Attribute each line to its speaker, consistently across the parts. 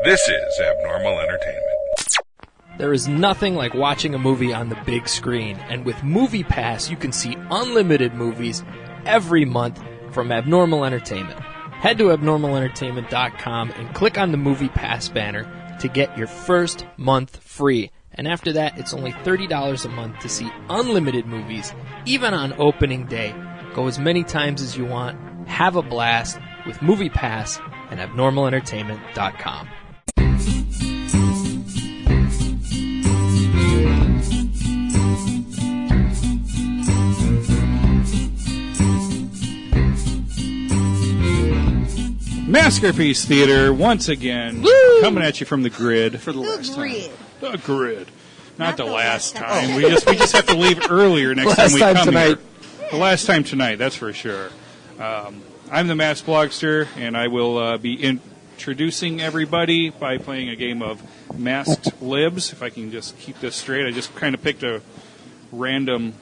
Speaker 1: This is Abnormal Entertainment.
Speaker 2: There is nothing like watching a movie on the big screen, and with Movie Pass, you can see unlimited movies every month from Abnormal Entertainment. Head to abnormalentertainment.com and click on the Movie Pass banner to get your first month free. And after that, it's only $30 a month to see unlimited movies, even on opening day. Go as many times as you want. Have a blast with Movie Pass and abnormalentertainment.com.
Speaker 3: Maskerpiece Theater, once again,
Speaker 4: Woo!
Speaker 3: Coming at you from the grid.
Speaker 4: For the last time.
Speaker 3: The grid. Not the last time. We just have to leave earlier next time we come
Speaker 2: tonight.
Speaker 3: here. The last time tonight, that's for sure. I'm the Masked Blogster, and I will be introducing everybody by playing a game of Masked Libs. If I can just keep this straight, I just kind of picked a random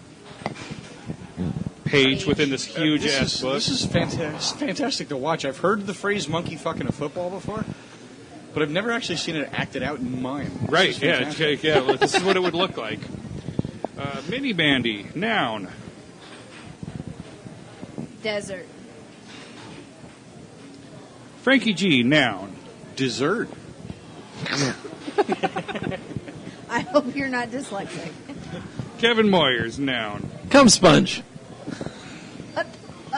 Speaker 3: page within this huge-ass book.
Speaker 4: This is fantastic to watch. I've heard the phrase monkey fucking a football before, but I've never actually seen it acted out in mime.
Speaker 3: Right, yeah. Well, this is what it would look like. Mini Mandy, noun.
Speaker 5: Desert.
Speaker 3: Frankie G, noun.
Speaker 4: Dessert.
Speaker 5: I hope you're not dyslexic.
Speaker 3: Kevin Moyers, noun.
Speaker 2: Cum sponge.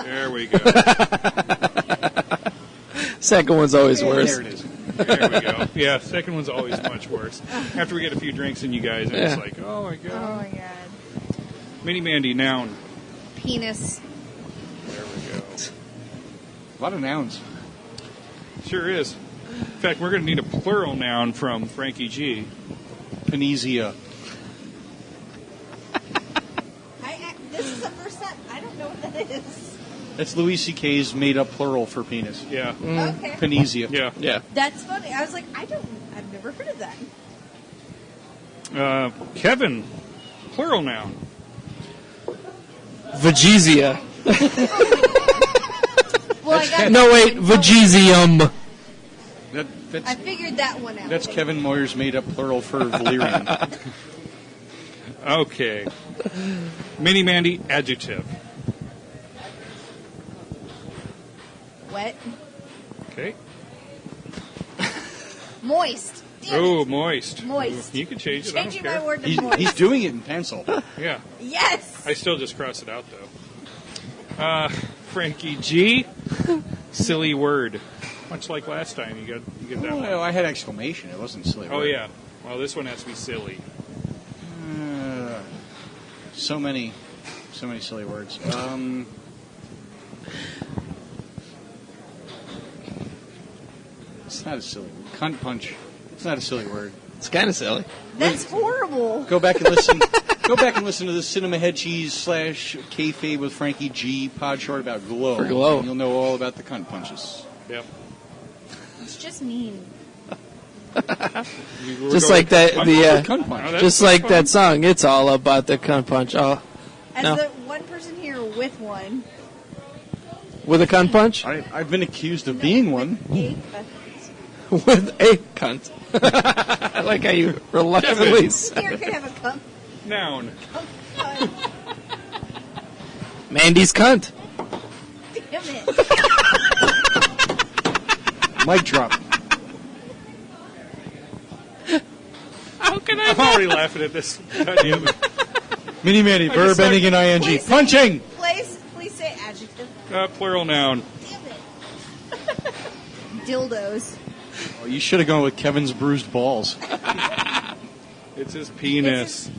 Speaker 3: There we go.
Speaker 2: Second one's always worse.
Speaker 4: There it is.
Speaker 3: There we go. Yeah, second one's always much worse. After we get a few drinks in you guys, and it's like, oh my god.
Speaker 5: Oh my god.
Speaker 3: Mini Mandy, noun.
Speaker 5: Penis.
Speaker 3: There we go.
Speaker 4: A lot of nouns.
Speaker 3: Sure is. In fact, we're going to need a plural noun from Frankie G.
Speaker 4: Panezia.
Speaker 5: This is the first time. I don't know what that is.
Speaker 4: That's Louis C.K.'s made-up plural for penis.
Speaker 3: Yeah.
Speaker 5: Okay.
Speaker 4: Panezia.
Speaker 3: Yeah.
Speaker 5: That's funny. I was like, I've never heard of that.
Speaker 3: Kevin, plural noun.
Speaker 2: Vagesia.
Speaker 5: Well, I got
Speaker 2: No, wait, Vagesium.
Speaker 4: That's
Speaker 5: I figured that one out.
Speaker 4: That's Kevin Moyer's made-up plural for Valerian.
Speaker 3: Okay. Mini Mandy, adjective.
Speaker 5: Wet.
Speaker 3: Okay.
Speaker 5: Moist. Damn
Speaker 3: Oh,
Speaker 5: it.
Speaker 3: moist.
Speaker 5: Moist.
Speaker 3: You can change it.
Speaker 5: Changing
Speaker 3: I don't
Speaker 5: my
Speaker 3: care.
Speaker 5: word to moist.
Speaker 4: He's doing it in pencil.
Speaker 3: Yeah.
Speaker 5: Yes.
Speaker 3: I still just cross it out, though. Frankie G, silly word. Much like last time, you get that one.
Speaker 4: Well, I had exclamation. It wasn't silly.
Speaker 3: Oh,
Speaker 4: word.
Speaker 3: yeah. Well, this one has to be silly.
Speaker 4: So many silly words. It's not a silly word. Cunt punch. It's not a silly word.
Speaker 2: It's kind of silly.
Speaker 5: That's horrible.
Speaker 4: Go back and listen. Go back and listen to the Cinema Head Cheese / Kayfabe with Frankie G pod short about Glow.
Speaker 2: For Glow.
Speaker 4: And you'll know all about the cunt punches.
Speaker 3: Yep.
Speaker 5: It's just mean.
Speaker 2: Just like that,
Speaker 4: Cunt punch.
Speaker 3: that's
Speaker 2: just like
Speaker 3: fun.
Speaker 2: that song. It's all about the cunt punch. Oh,
Speaker 5: As
Speaker 2: no.
Speaker 5: the one person here with one.
Speaker 2: With a cunt punch?
Speaker 4: I've been accused of being one.
Speaker 2: With a cunt. I like how you reluctantly said
Speaker 5: Here
Speaker 2: it.
Speaker 5: could have a cup.
Speaker 3: Noun.
Speaker 2: Mandy's cunt.
Speaker 5: Damn it.
Speaker 4: Mic drop.
Speaker 2: How can
Speaker 3: I'm already laughing at this. Goddamn.
Speaker 4: Mini Mandy, verb ending in ing.
Speaker 5: Please say-
Speaker 4: Punching!
Speaker 5: Please say adjective.
Speaker 3: Plural noun.
Speaker 5: Damn it. Dildos.
Speaker 4: Oh, you should have gone with Kevin's bruised balls.
Speaker 3: It's his penis.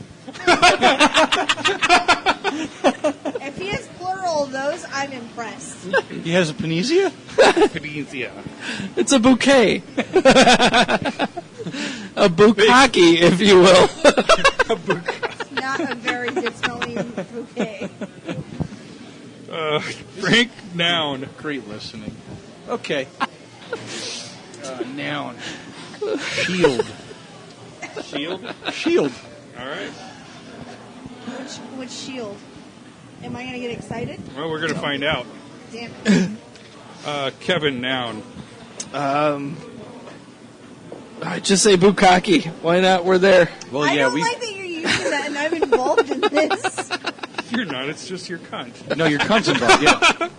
Speaker 5: If he has plural of those, I'm impressed.
Speaker 4: He has a panezia?
Speaker 3: Panezia.
Speaker 2: It's a bouquet. A bukkake, if you will.
Speaker 5: It's not a very good smelling bouquet.
Speaker 3: Frank, noun.
Speaker 4: Great listening. Okay. Noun. Shield.
Speaker 3: Shield.
Speaker 4: Shield.
Speaker 3: All right.
Speaker 5: Which shield? Am I going to get excited?
Speaker 3: Well, we're going to find out.
Speaker 5: Damn it.
Speaker 3: Kevin, noun.
Speaker 2: Just say bukkake. Why not? We're there.
Speaker 4: Well,
Speaker 5: I
Speaker 4: yeah,
Speaker 5: don't like that you're using that, and I'm involved in this.
Speaker 3: You're not. It's just your cunt.
Speaker 4: No, your cunt's involved. Yeah.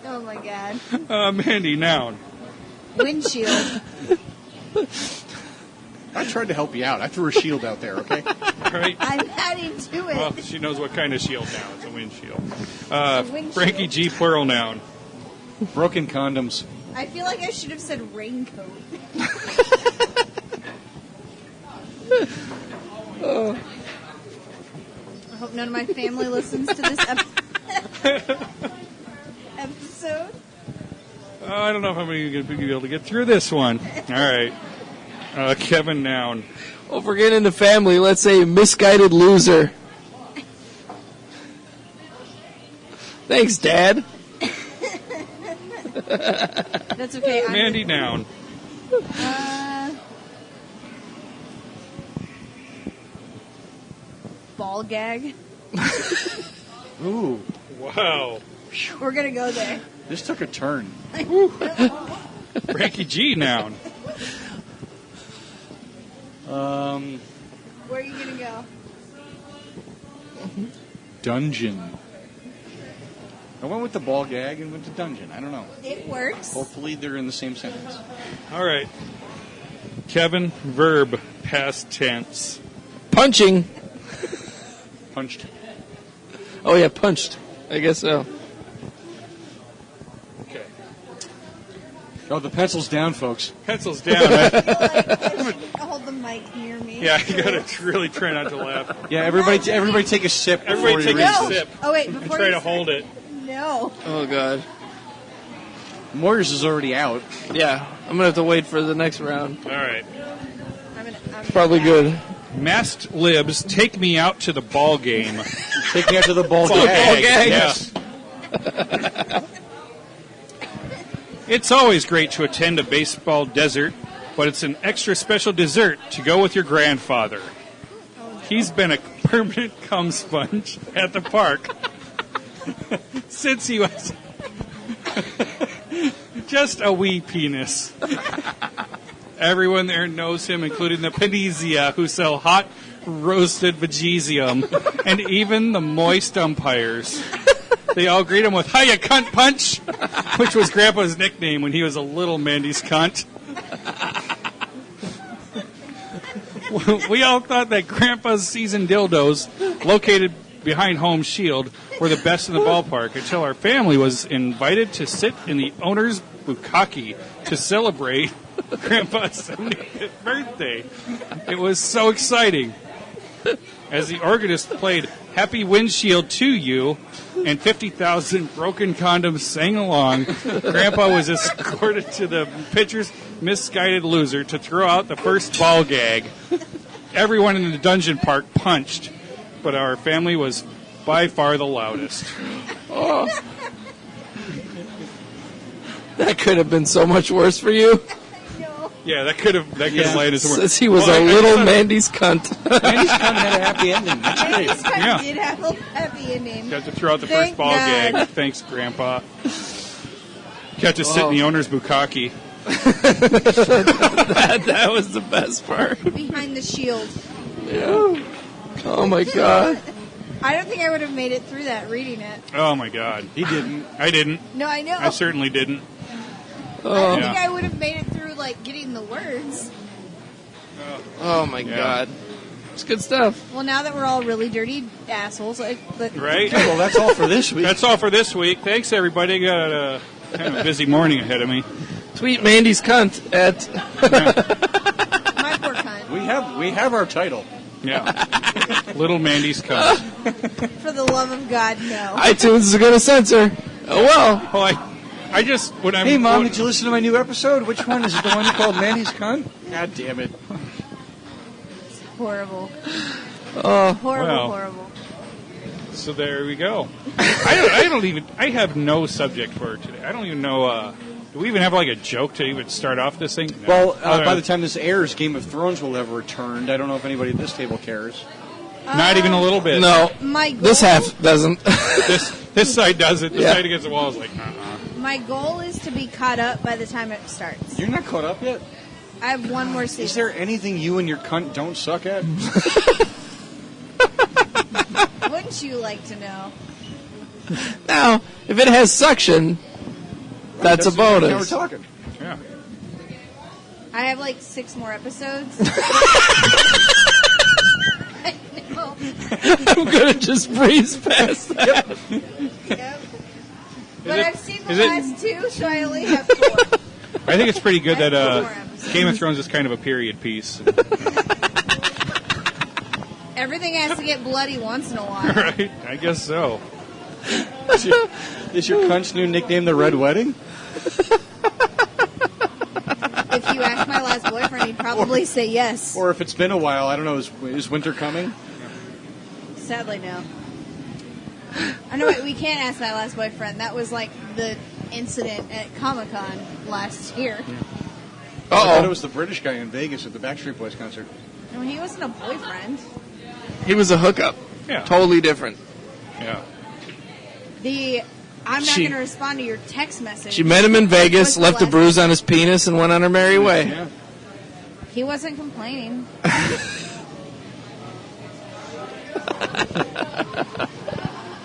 Speaker 5: Oh my god.
Speaker 3: Mandy, noun.
Speaker 5: Windshield.
Speaker 4: I tried to help you out. I threw a shield out there. Okay.
Speaker 3: Right.
Speaker 5: I'm adding to it.
Speaker 3: Well, she knows what kind of shield now. It's a windshield.
Speaker 5: a windshield.
Speaker 3: Frankie G, plural noun.
Speaker 4: Broken condoms.
Speaker 5: I feel like I should have said raincoat. I hope none of my family listens to this episode.
Speaker 3: I don't know if I'm going to be able to get through this one. All right. Kevin, noun.
Speaker 2: Well, if we're getting into family, let's say misguided loser. Thanks, Dad.
Speaker 5: That's okay.
Speaker 3: Mandy, noun.
Speaker 5: Ball gag.
Speaker 4: Ooh,
Speaker 3: Wow.
Speaker 5: We're gonna go there.
Speaker 4: this took a turn.
Speaker 3: Frankie G, noun.
Speaker 5: Where are you gonna go?
Speaker 4: Dungeon. I went with the ball gag and went to dungeon. I don't know.
Speaker 5: It works.
Speaker 4: Hopefully they're in the same sentence.
Speaker 3: All right. Kevin, verb, past tense.
Speaker 2: Punching.
Speaker 4: Punched.
Speaker 2: Oh, yeah, punched. I guess so.
Speaker 3: Okay.
Speaker 4: Oh, the pencil's down, folks.
Speaker 3: Pencils down.
Speaker 5: I feel like I should hold the mic near me.
Speaker 3: Yeah, you got to really try not to laugh.
Speaker 4: Yeah, everybody take a sip.
Speaker 3: Everybody
Speaker 4: before
Speaker 3: take
Speaker 4: you
Speaker 3: a
Speaker 4: read
Speaker 5: No.
Speaker 4: this.
Speaker 3: sip.
Speaker 5: Oh wait,
Speaker 3: And
Speaker 5: before
Speaker 3: try
Speaker 5: you
Speaker 3: to
Speaker 5: start-
Speaker 3: hold it.
Speaker 5: No.
Speaker 2: Oh, God.
Speaker 4: Moyers is already out.
Speaker 2: Yeah, I'm going to have to wait for the next round.
Speaker 3: All right.
Speaker 5: I'm
Speaker 2: Probably good.
Speaker 3: Masked libs, take me out to the ball game.
Speaker 4: Take me out to the ball
Speaker 3: Ball
Speaker 4: gag.
Speaker 2: gag.
Speaker 3: Yes. It's always great to attend a baseball desert, but it's an extra special dessert to go with your grandfather. He's been a permanent cum sponge at the park since he was just a wee penis. Everyone there knows him, including the Panizia, who sell hot roasted vegesium, and even the moist umpires. They all greet him with, "Hiya, cunt punch," which was Grandpa's nickname when he was a little Mandy's cunt. We all thought that Grandpa's seasoned dildos, located behind home shield, were the best in the ballpark until our family was invited to sit in the owner's bukkake to celebrate Grandpa's 75th birthday. It was so exciting. As the organist played Happy Windshield to You and 50,000 broken condoms sang along, Grandpa was escorted to the pitcher's misguided loser to throw out the first ball gag. Everyone in the dungeon park punched, but our family was by far the loudest.
Speaker 2: Oh. That could have been so much worse for you.
Speaker 5: No.
Speaker 3: Yeah, that could have landed somewhere.
Speaker 2: Since he was
Speaker 3: Well,
Speaker 2: a
Speaker 3: I
Speaker 2: little
Speaker 3: thought-
Speaker 2: Mandy's cunt.
Speaker 4: Mandy's cunt had a happy ending. That's
Speaker 5: And
Speaker 4: great.
Speaker 5: this guy
Speaker 3: Yeah.
Speaker 5: did have a happy ending.
Speaker 3: Got to throw out the
Speaker 5: Thank
Speaker 3: first ball
Speaker 5: God.
Speaker 3: gag. Thanks, Grandpa. Got to sit in the owner's bukkake.
Speaker 2: That was the best part.
Speaker 5: Behind the shield.
Speaker 2: Yeah. Oh, my God.
Speaker 5: I don't think I would have made it through that reading it.
Speaker 3: Oh, my God.
Speaker 4: He didn't.
Speaker 3: I didn't.
Speaker 5: No, I know.
Speaker 3: I certainly didn't.
Speaker 5: I don't
Speaker 3: Yeah.
Speaker 5: think I would have made it through, like, getting the words.
Speaker 2: Oh, my
Speaker 3: Yeah.
Speaker 2: God. It's good stuff.
Speaker 5: Well, now that we're all really dirty assholes,
Speaker 3: Right?
Speaker 4: Okay, well, that's all for this week.
Speaker 3: That's all for this week. Thanks, everybody. Got a kind of busy morning ahead of me.
Speaker 2: Tweet Mandy's cunt at...
Speaker 5: my poor cunt.
Speaker 4: We have our title.
Speaker 3: Yeah. Little Mandy's cunt.
Speaker 5: For the love of God, no.
Speaker 2: iTunes is going to censor. Oh, well.
Speaker 3: Well, I just, when I'm...
Speaker 4: Hey, Mom, did you listen to my new episode? Which one? Is it the one called Mandy's cunt? God damn it.
Speaker 5: Horrible.
Speaker 2: Oh,
Speaker 5: Horrible,
Speaker 3: Well.
Speaker 5: horrible.
Speaker 3: So there we go. I have no subject for today. I don't even know, do we even have like a joke to even start off this thing? No.
Speaker 4: Well,
Speaker 3: Other-
Speaker 4: by the time this airs, Game of Thrones will have returned. I don't know if anybody at this table cares.
Speaker 3: Not even a little bit.
Speaker 2: no.
Speaker 5: My goal,
Speaker 2: This half doesn't.
Speaker 3: This side does it. This
Speaker 2: Yeah.
Speaker 3: side against the wall is like,
Speaker 5: My goal is to be caught up by the time it starts.
Speaker 4: You're not caught up yet?
Speaker 5: I have one more season.
Speaker 4: Is there anything you and your cunt don't suck at?
Speaker 5: Wouldn't you like to know?
Speaker 2: Now, if it has suction, that's a bonus.
Speaker 4: Now we're talking.
Speaker 3: Yeah.
Speaker 5: I have like 6 more episodes. I know.
Speaker 2: I'm going to just breeze past that.
Speaker 5: Yep. But
Speaker 3: it-
Speaker 5: I've seen the
Speaker 3: is it-
Speaker 5: last 2, so I only have 4.
Speaker 3: I think it's pretty good that
Speaker 5: I have 4 episodes.
Speaker 3: Game of Thrones is kind of a period piece.
Speaker 5: Everything has to get bloody once in a while.
Speaker 3: Right? I guess so.
Speaker 4: Is your cunt's new nickname the Red Wedding?
Speaker 5: If you ask my last boyfriend, he'd probably say yes.
Speaker 4: Or if it's been a while, I don't know, is winter coming?
Speaker 5: Sadly, no. I know we can't ask my last boyfriend. That was like the incident at Comic-Con last year.
Speaker 4: I thought it was the British guy in Vegas at the Backstreet Boys concert.
Speaker 5: No, he wasn't a boyfriend.
Speaker 2: He was a hookup.
Speaker 3: Yeah.
Speaker 2: Totally different.
Speaker 3: Yeah.
Speaker 5: I'm not
Speaker 2: She-
Speaker 5: going to respond to your text message.
Speaker 2: She met him in Vegas,
Speaker 5: Was the
Speaker 2: left a
Speaker 5: last-
Speaker 2: bruise on his penis, and went on her merry way.
Speaker 4: Yeah.
Speaker 5: He wasn't complaining.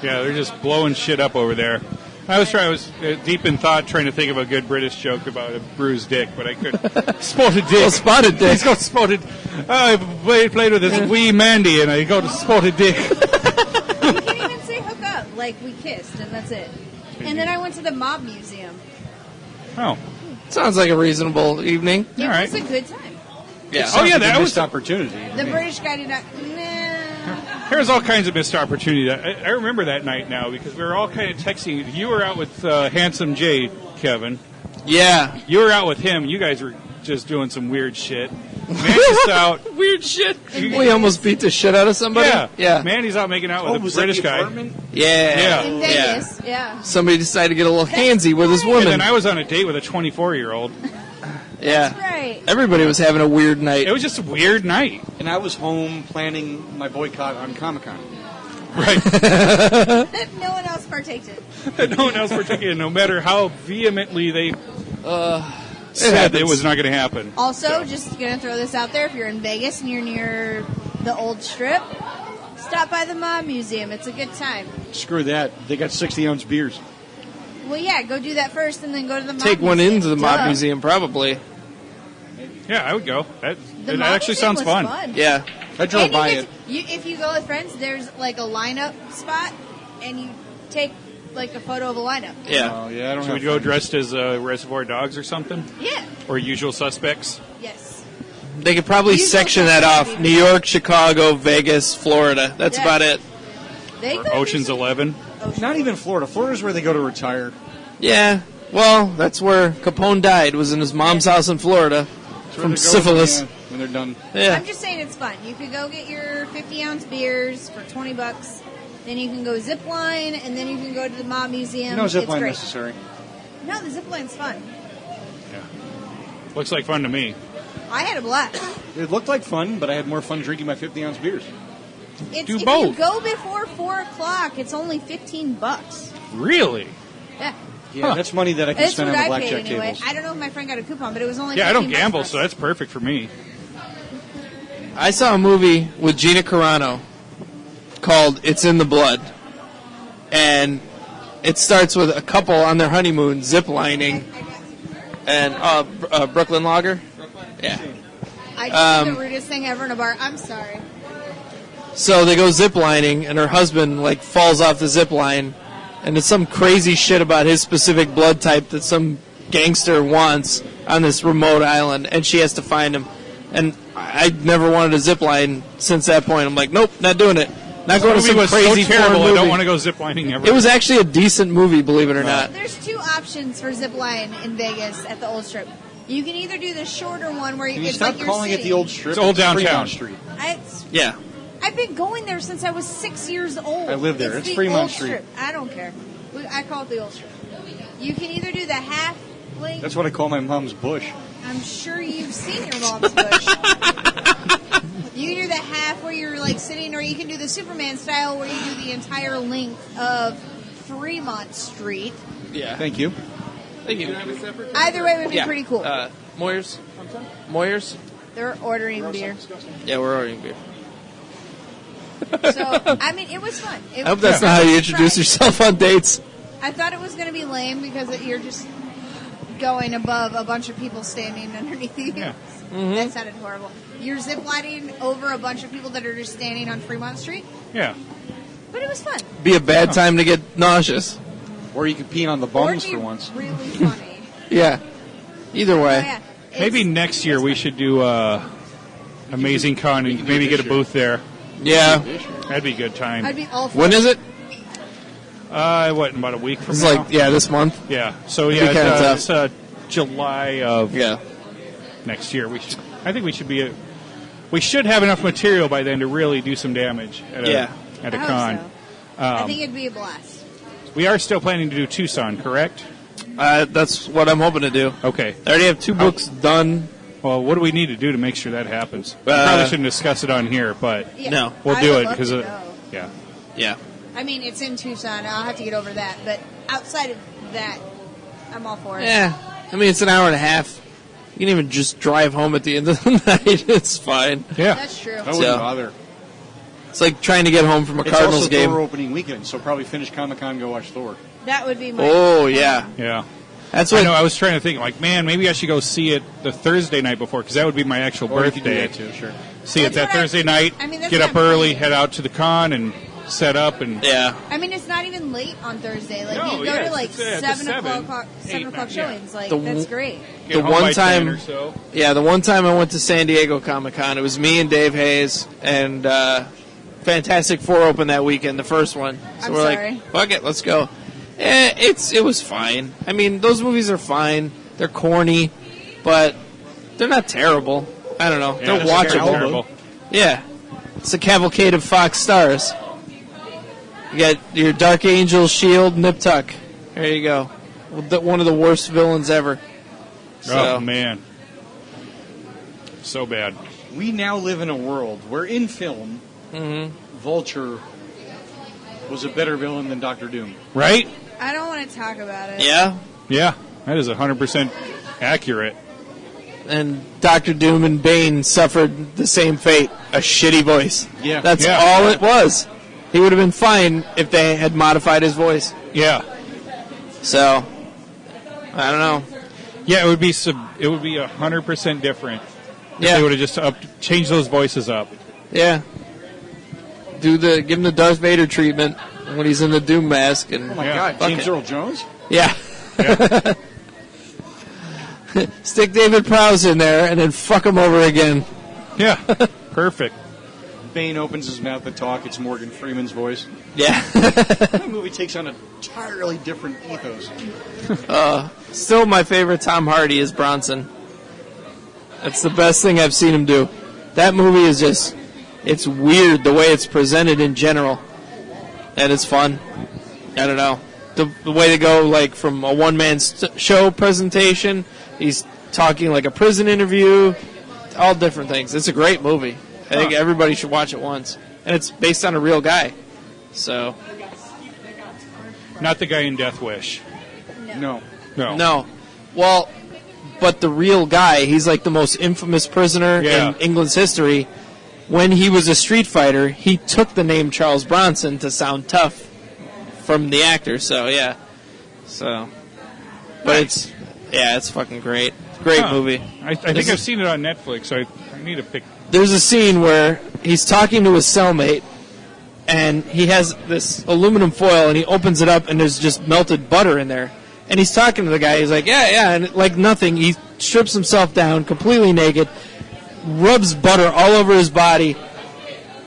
Speaker 3: Yeah, they're just blowing shit up over there. I was deep in thought trying to think of a good British joke about a bruised dick, but I couldn't. Spotted dick.
Speaker 2: Well, spotted dick.
Speaker 3: He's got spotted. I played with this wee Mandy, and I got a spotted dick.
Speaker 5: You can't even say hook up. Like, we kissed, and that's it. And then I went to the Mob Museum.
Speaker 3: Oh.
Speaker 2: Sounds like a reasonable evening.
Speaker 5: It
Speaker 3: All right.
Speaker 5: was a good time.
Speaker 2: Yeah.
Speaker 3: Oh, yeah,
Speaker 4: That
Speaker 3: that
Speaker 4: was
Speaker 3: was.
Speaker 4: opportunity.
Speaker 5: The British guy did not... Nah.
Speaker 3: There's all kinds of missed opportunity. I remember that night now because we were all kind of texting. You were out with Handsome Jay, Kevin.
Speaker 2: Yeah.
Speaker 3: You were out with him. You guys were just doing some weird shit. Mandy's out.
Speaker 2: Weird shit. We almost beat the shit out of somebody.
Speaker 3: Yeah. Mandy's out making out with a
Speaker 4: was
Speaker 3: British
Speaker 4: that the
Speaker 3: guy.
Speaker 4: apartment?
Speaker 2: Yeah.
Speaker 3: Yeah.
Speaker 5: In Vegas, yeah.
Speaker 2: Somebody decided to get a little handsy with his
Speaker 3: And
Speaker 2: woman.
Speaker 3: then I was on a date with a 24-year-old.
Speaker 2: Yeah.
Speaker 5: That's right.
Speaker 2: Everybody was having a weird night.
Speaker 3: It was just a weird night.
Speaker 4: And I was home planning my boycott on Comic-Con.
Speaker 3: Right.
Speaker 5: No one else partaked in.
Speaker 3: No one else participated, no matter how vehemently they said
Speaker 2: happens.
Speaker 3: it was not going to happen.
Speaker 5: Also, just going to throw this out there, if you're in Vegas and you're near the old strip, stop by the Mob Museum. It's a good time.
Speaker 4: Screw that. They got 60-ounce beers.
Speaker 5: Well, yeah, go do that first and then go to the Mob
Speaker 2: Take
Speaker 5: Museum.
Speaker 2: one into the Mob
Speaker 5: Duh.
Speaker 2: Museum, probably.
Speaker 3: Yeah, I would go. That
Speaker 5: The Mob
Speaker 3: actually
Speaker 5: Museum
Speaker 3: sounds
Speaker 5: was
Speaker 3: fun.
Speaker 2: Yeah.
Speaker 4: I drove
Speaker 5: And you
Speaker 4: by
Speaker 5: get
Speaker 4: it.
Speaker 5: if you go with friends, there's like a lineup spot, and you take like a photo of a lineup.
Speaker 2: Yeah.
Speaker 4: Oh, yeah, I don't
Speaker 3: Should we
Speaker 4: have
Speaker 3: go
Speaker 4: friends.
Speaker 3: dressed as Reservoir Dogs or something?
Speaker 5: Yeah.
Speaker 3: Or Usual Suspects?
Speaker 5: Yes.
Speaker 2: They could probably
Speaker 5: Usual
Speaker 2: section that
Speaker 5: suspects.
Speaker 2: off. New York, Chicago, Vegas, Florida. That's
Speaker 5: Yeah.
Speaker 2: about it.
Speaker 5: They
Speaker 3: Or
Speaker 5: could
Speaker 3: Ocean's 11?
Speaker 4: Not even Florida. Florida's where they go to retire.
Speaker 2: Yeah. Well, that's where Capone died, was in his mom's house in Florida
Speaker 4: That's where
Speaker 2: from
Speaker 4: they go
Speaker 2: syphilis.
Speaker 4: when they're done.
Speaker 2: Yeah.
Speaker 5: I'm just saying it's fun. You could go get your 50-ounce beers for $20. Then you can go zip line, and then you can go to the Mob Museum.
Speaker 4: No zip
Speaker 5: It's
Speaker 4: line
Speaker 5: great.
Speaker 4: necessary.
Speaker 5: No, the zip line's fun.
Speaker 3: Looks like fun to me.
Speaker 5: I had a blast.
Speaker 4: It looked like fun, but I had more fun drinking my 50-ounce beers.
Speaker 3: Do
Speaker 5: If
Speaker 3: both.
Speaker 5: you go before 4 o'clock, it's only $15.
Speaker 3: Really?
Speaker 5: Yeah.
Speaker 4: Yeah, that's money that I can
Speaker 5: That's
Speaker 4: spend
Speaker 5: what
Speaker 4: on the
Speaker 5: I paid
Speaker 4: blackjack
Speaker 5: anyway.
Speaker 4: tables.
Speaker 5: I don't know if my friend got a coupon, but it was only
Speaker 3: Yeah, I don't
Speaker 5: $15
Speaker 3: gamble,
Speaker 5: for us.
Speaker 3: so that's perfect for me.
Speaker 2: I saw a movie with Gina Carano called It's in the Blood. And it starts with a couple on their honeymoon ziplining. And Brooklyn Lager? Yeah.
Speaker 5: I just did the rudest thing ever in a bar. I'm sorry.
Speaker 2: So they go ziplining, and her husband like falls off the zip line, and it's some crazy shit about his specific blood type that some gangster wants on this remote island, and she has to find him. And I never wanted a zip line since that point. I'm like, nope, not doing it. Not going to
Speaker 3: This
Speaker 2: some
Speaker 3: movie was
Speaker 2: crazy
Speaker 3: so terrible,
Speaker 2: foreign
Speaker 3: I don't
Speaker 2: movie.
Speaker 3: want to go ziplining ever.
Speaker 2: It was actually a decent movie, believe it or not.
Speaker 5: There's 2 options for zip line in Vegas at the Old Strip. You can either do the shorter one where
Speaker 4: Can you
Speaker 5: it's
Speaker 4: stop
Speaker 5: like you're
Speaker 4: calling it
Speaker 5: sitting.
Speaker 4: the old strip?
Speaker 3: It's Old Downtown.
Speaker 4: Fremont Street.
Speaker 2: Yeah.
Speaker 5: I've been going there since I was 6 years old.
Speaker 4: I live there. It's
Speaker 5: the
Speaker 4: Fremont
Speaker 5: Old
Speaker 4: Street.
Speaker 5: Strip. I don't care. I call it the Old Strip. You can either do the half length.
Speaker 4: That's what I call my mom's bush.
Speaker 5: I'm sure you've seen your mom's bush. You can do the half where you're like sitting, or you can do the Superman style where you do the entire length of Fremont Street.
Speaker 2: Yeah.
Speaker 4: Thank you.
Speaker 2: Thank you.
Speaker 5: Either way would be pretty cool.
Speaker 2: Moyers? Moyers?
Speaker 5: They're ordering beer.
Speaker 2: Yeah, we're ordering beer.
Speaker 5: So, I mean, it was fun.
Speaker 2: I hope that's not how you introduce yourself on dates.
Speaker 5: I thought it was going to be lame because you're just going above a bunch of people standing underneath you.
Speaker 3: Yeah.
Speaker 2: Mm-hmm.
Speaker 5: That sounded horrible. You're ziplining over a bunch of people that are just standing on Fremont Street.
Speaker 3: Yeah.
Speaker 5: But it was fun.
Speaker 2: Be a bad time to get nauseous.
Speaker 4: Or you could pee on the
Speaker 5: Or
Speaker 4: bums
Speaker 5: it'd be
Speaker 4: for once.
Speaker 5: really funny.
Speaker 2: Yeah. Either way.
Speaker 5: Oh, yeah.
Speaker 3: Maybe
Speaker 5: It's-
Speaker 3: next year we should do Amazing Con and maybe get a booth there.
Speaker 2: Yeah.
Speaker 3: That'd be a good time.
Speaker 5: I'd be all for
Speaker 2: When
Speaker 5: it.
Speaker 2: is it?
Speaker 3: What, in about a week from
Speaker 2: It's
Speaker 3: now?
Speaker 2: like, yeah, this month.
Speaker 3: Yeah. So,
Speaker 2: It'd be kinda
Speaker 3: it's July of
Speaker 2: Yeah.
Speaker 3: next year. I think we should have enough material by then to really do some damage at a
Speaker 5: I hope
Speaker 3: con.
Speaker 5: so. I think it'd be a blast.
Speaker 3: We are still planning to do Tucson, correct?
Speaker 2: That's what I'm hoping to do.
Speaker 3: Okay.
Speaker 2: I already have 2 books done.
Speaker 3: Well, what do we need to do to make sure that happens? We probably shouldn't discuss it on here, but
Speaker 5: Yeah,
Speaker 2: No.
Speaker 3: we'll
Speaker 5: I
Speaker 3: do
Speaker 5: would
Speaker 3: it
Speaker 5: love
Speaker 3: because
Speaker 5: to go.
Speaker 3: yeah.
Speaker 2: Yeah.
Speaker 5: I mean, it's in Tucson. I'll have to get over that. But outside of that, I'm all for it.
Speaker 2: Yeah. I mean, it's an hour and a half. You can even just drive home at the end of the night. It's fine.
Speaker 3: Yeah.
Speaker 5: That's true.
Speaker 4: I wouldn't
Speaker 2: So-
Speaker 4: bother.
Speaker 2: It's like trying to get home from a
Speaker 4: It's
Speaker 2: Cardinals
Speaker 4: also
Speaker 2: game.
Speaker 4: Thor opening weekend, so probably finish Comic-Con, go watch Thor.
Speaker 5: That would be my...
Speaker 2: Oh, yeah.
Speaker 3: Yeah.
Speaker 2: That's
Speaker 3: I
Speaker 2: what.
Speaker 3: know. I was trying to think, like, man, maybe I should go see it the Thursday night before because that would be my actual
Speaker 4: Or you could do
Speaker 3: birthday.
Speaker 4: that too, sure.
Speaker 3: See it
Speaker 5: That's
Speaker 3: that
Speaker 5: what I-
Speaker 3: Thursday night.
Speaker 5: I mean, that's
Speaker 3: get
Speaker 5: what
Speaker 3: up
Speaker 5: I'm
Speaker 3: early,
Speaker 5: thinking.
Speaker 3: head out to the con, and set up and
Speaker 2: Yeah.
Speaker 5: I mean, it's not even late on Thursday. Like,
Speaker 3: No,
Speaker 5: you go
Speaker 3: yeah,
Speaker 5: to, like,
Speaker 3: it's at
Speaker 5: 7
Speaker 3: 7,
Speaker 5: o'clock, 7
Speaker 3: 8,
Speaker 5: o'clock
Speaker 3: yeah.
Speaker 5: showings. Like,
Speaker 2: The
Speaker 5: that's
Speaker 2: w-
Speaker 5: great.
Speaker 3: get
Speaker 2: The
Speaker 3: home
Speaker 2: one
Speaker 3: by 10
Speaker 2: time-
Speaker 3: or so.
Speaker 2: Yeah, the one time I went to San Diego Comic-Con, it was me and Dave Hayes, and Fantastic Four opened that weekend, the first one. So
Speaker 5: I'm
Speaker 2: we're
Speaker 5: sorry.
Speaker 2: like, fuck it, let's go. It was fine. I mean, those movies are fine. They're corny, but they're not terrible. I don't know.
Speaker 3: Yeah,
Speaker 2: They're
Speaker 3: it's
Speaker 2: watchable.
Speaker 3: terrible.
Speaker 2: Yeah. It's a cavalcade of Fox stars. You got your Dark Angel, Shield, Nip Tuck. There you go. One of the worst villains ever. So,
Speaker 3: Oh man, so bad.
Speaker 4: We now live in a world where in film, Vulture was a better villain than Doctor Doom.
Speaker 3: Right?
Speaker 5: I don't want to talk about it.
Speaker 2: yeah.
Speaker 3: Yeah, that is 100% accurate.
Speaker 2: And Dr. Doom and Bane suffered the same fate. A shitty voice.
Speaker 4: Yeah.
Speaker 2: That's
Speaker 3: Yeah.
Speaker 2: all it was. He would have been fine if they had modified his voice.
Speaker 3: Yeah,
Speaker 2: So, I don't know.
Speaker 3: yeah, it would be 100% different. If
Speaker 2: Yeah.
Speaker 3: they would have just changed those voices up.
Speaker 2: Yeah. Give him the Darth Vader treatment when he's in the Doom mask. And
Speaker 4: Oh my
Speaker 3: Yeah.
Speaker 4: God,
Speaker 2: Fuck
Speaker 4: James
Speaker 2: it.
Speaker 4: Earl Jones?
Speaker 2: yeah.
Speaker 3: Yeah.
Speaker 2: Stick David Prowse in there and then fuck him over again.
Speaker 3: Yeah, perfect.
Speaker 4: Bane opens his mouth to talk. It's Morgan Freeman's voice.
Speaker 2: Yeah.
Speaker 4: The movie takes on an entirely different ethos.
Speaker 2: Still, my favorite Tom Hardy is Bronson. That's the best thing I've seen him do. That movie is just, it's weird the way it's presented in general. And it's fun. I don't know. The way to go, like, from a one-man show presentation, he's talking like a prison interview, all different things. It's a great movie. I think everybody should watch it once. And it's based on a real guy. So,
Speaker 3: Not the guy in Death Wish.
Speaker 4: No.
Speaker 3: No.
Speaker 2: no. Well, but the real guy, he's like the most infamous prisoner
Speaker 3: Yeah.
Speaker 2: in England's history. When he was a street fighter, he took the name Charles Bronson to sound tough from the actor. So, yeah. So, but it's fucking great. Great
Speaker 3: Huh.
Speaker 2: movie.
Speaker 3: I think I've seen it on Netflix, so I need to pick.
Speaker 2: There's a scene where he's talking to his cellmate, and he has this aluminum foil, and he opens it up, and there's just melted butter in there. And he's talking to the guy. He's like, yeah, and like nothing. He strips himself down, completely naked, rubs butter all over his body,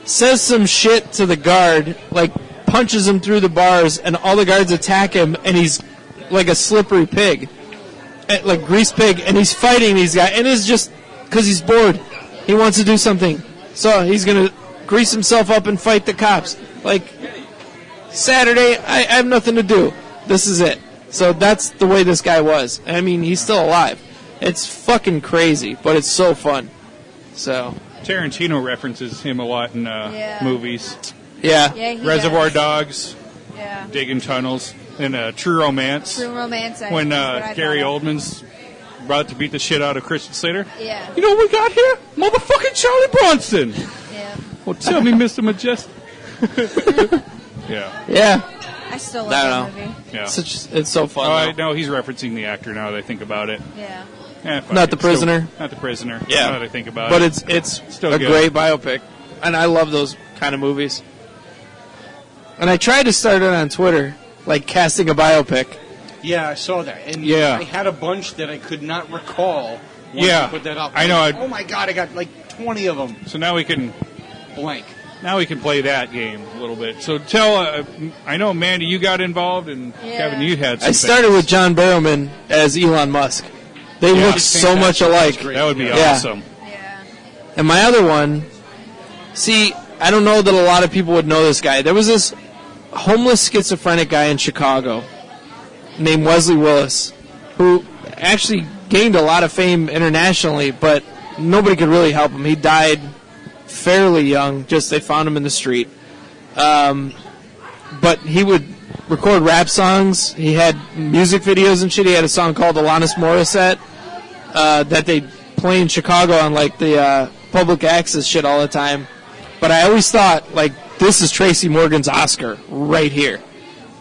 Speaker 2: says some shit to the guard, like punches him through the bars, and all the guards attack him, and he's like a slippery pig, like grease pig, and he's fighting these guys, and it's just because he's bored. He wants to do something, so he's gonna grease himself up and fight the cops. Like Saturday, I have nothing to do. This is it. So that's the way this guy was. I mean, he's still alive. It's fucking crazy, but it's so fun. So
Speaker 3: Tarantino references him a lot in
Speaker 5: Yeah.
Speaker 3: movies.
Speaker 2: yeah,
Speaker 5: Yeah, he
Speaker 3: Reservoir
Speaker 5: does.
Speaker 3: Dogs,
Speaker 5: Yeah.
Speaker 3: Digging Tunnels. in True Romance.
Speaker 5: True Romance.
Speaker 3: When
Speaker 5: is what I
Speaker 3: Gary
Speaker 5: thought of.
Speaker 3: Oldman's about to beat the shit out of Christian Slater.
Speaker 5: Yeah.
Speaker 3: You know what we got here? Motherfucking Charlie Bronson.
Speaker 5: Yeah.
Speaker 3: Well, tell me, Mr. Majestic. Yeah.
Speaker 2: Yeah.
Speaker 5: I still love
Speaker 2: I
Speaker 5: that
Speaker 2: don't know.
Speaker 5: movie.
Speaker 3: Yeah.
Speaker 2: It's so fun.
Speaker 3: Oh,
Speaker 2: though.
Speaker 3: no, he's referencing the actor now that I think about it.
Speaker 5: Yeah.
Speaker 3: Fuck
Speaker 2: Not
Speaker 3: it.
Speaker 2: the prisoner?
Speaker 3: Still, not the prisoner.
Speaker 2: Yeah.
Speaker 3: Now that I think about
Speaker 2: But
Speaker 3: it.
Speaker 2: it's
Speaker 3: Still
Speaker 2: a
Speaker 3: good.
Speaker 2: great biopic. And I love those kind of movies. And I tried to start it on Twitter, like casting a biopic.
Speaker 4: Yeah, I saw that. And
Speaker 3: Yeah.
Speaker 4: I had a bunch that I could not recall once
Speaker 3: Yeah.
Speaker 4: I put that up.
Speaker 3: I know,
Speaker 4: Like, oh my God, I got like 20 of them.
Speaker 3: So now we can
Speaker 4: Blank.
Speaker 3: play that game a little bit. So tell, I know, Mandy, you got involved, and
Speaker 5: Yeah.
Speaker 3: Kevin, you had some
Speaker 2: I started
Speaker 3: things.
Speaker 2: with John Barrowman as Elon Musk. They
Speaker 3: Yeah.
Speaker 2: look
Speaker 3: He's
Speaker 2: so much
Speaker 4: fantastic.
Speaker 2: alike.
Speaker 4: That's great.
Speaker 3: That would be
Speaker 2: Yeah.
Speaker 3: awesome.
Speaker 5: Yeah.
Speaker 2: And my other one, see, I don't know that a lot of people would know this guy. There was this homeless schizophrenic guy in Chicago named Wesley Willis, who actually gained a lot of fame internationally, but nobody could really help him. He died fairly young, just they found him in the street. But he would record rap songs. He had music videos and shit. He had a song called Alanis Morissette that they play in Chicago on like the public access shit all the time. But I always thought, like, this is Tracy Morgan's Oscar right here.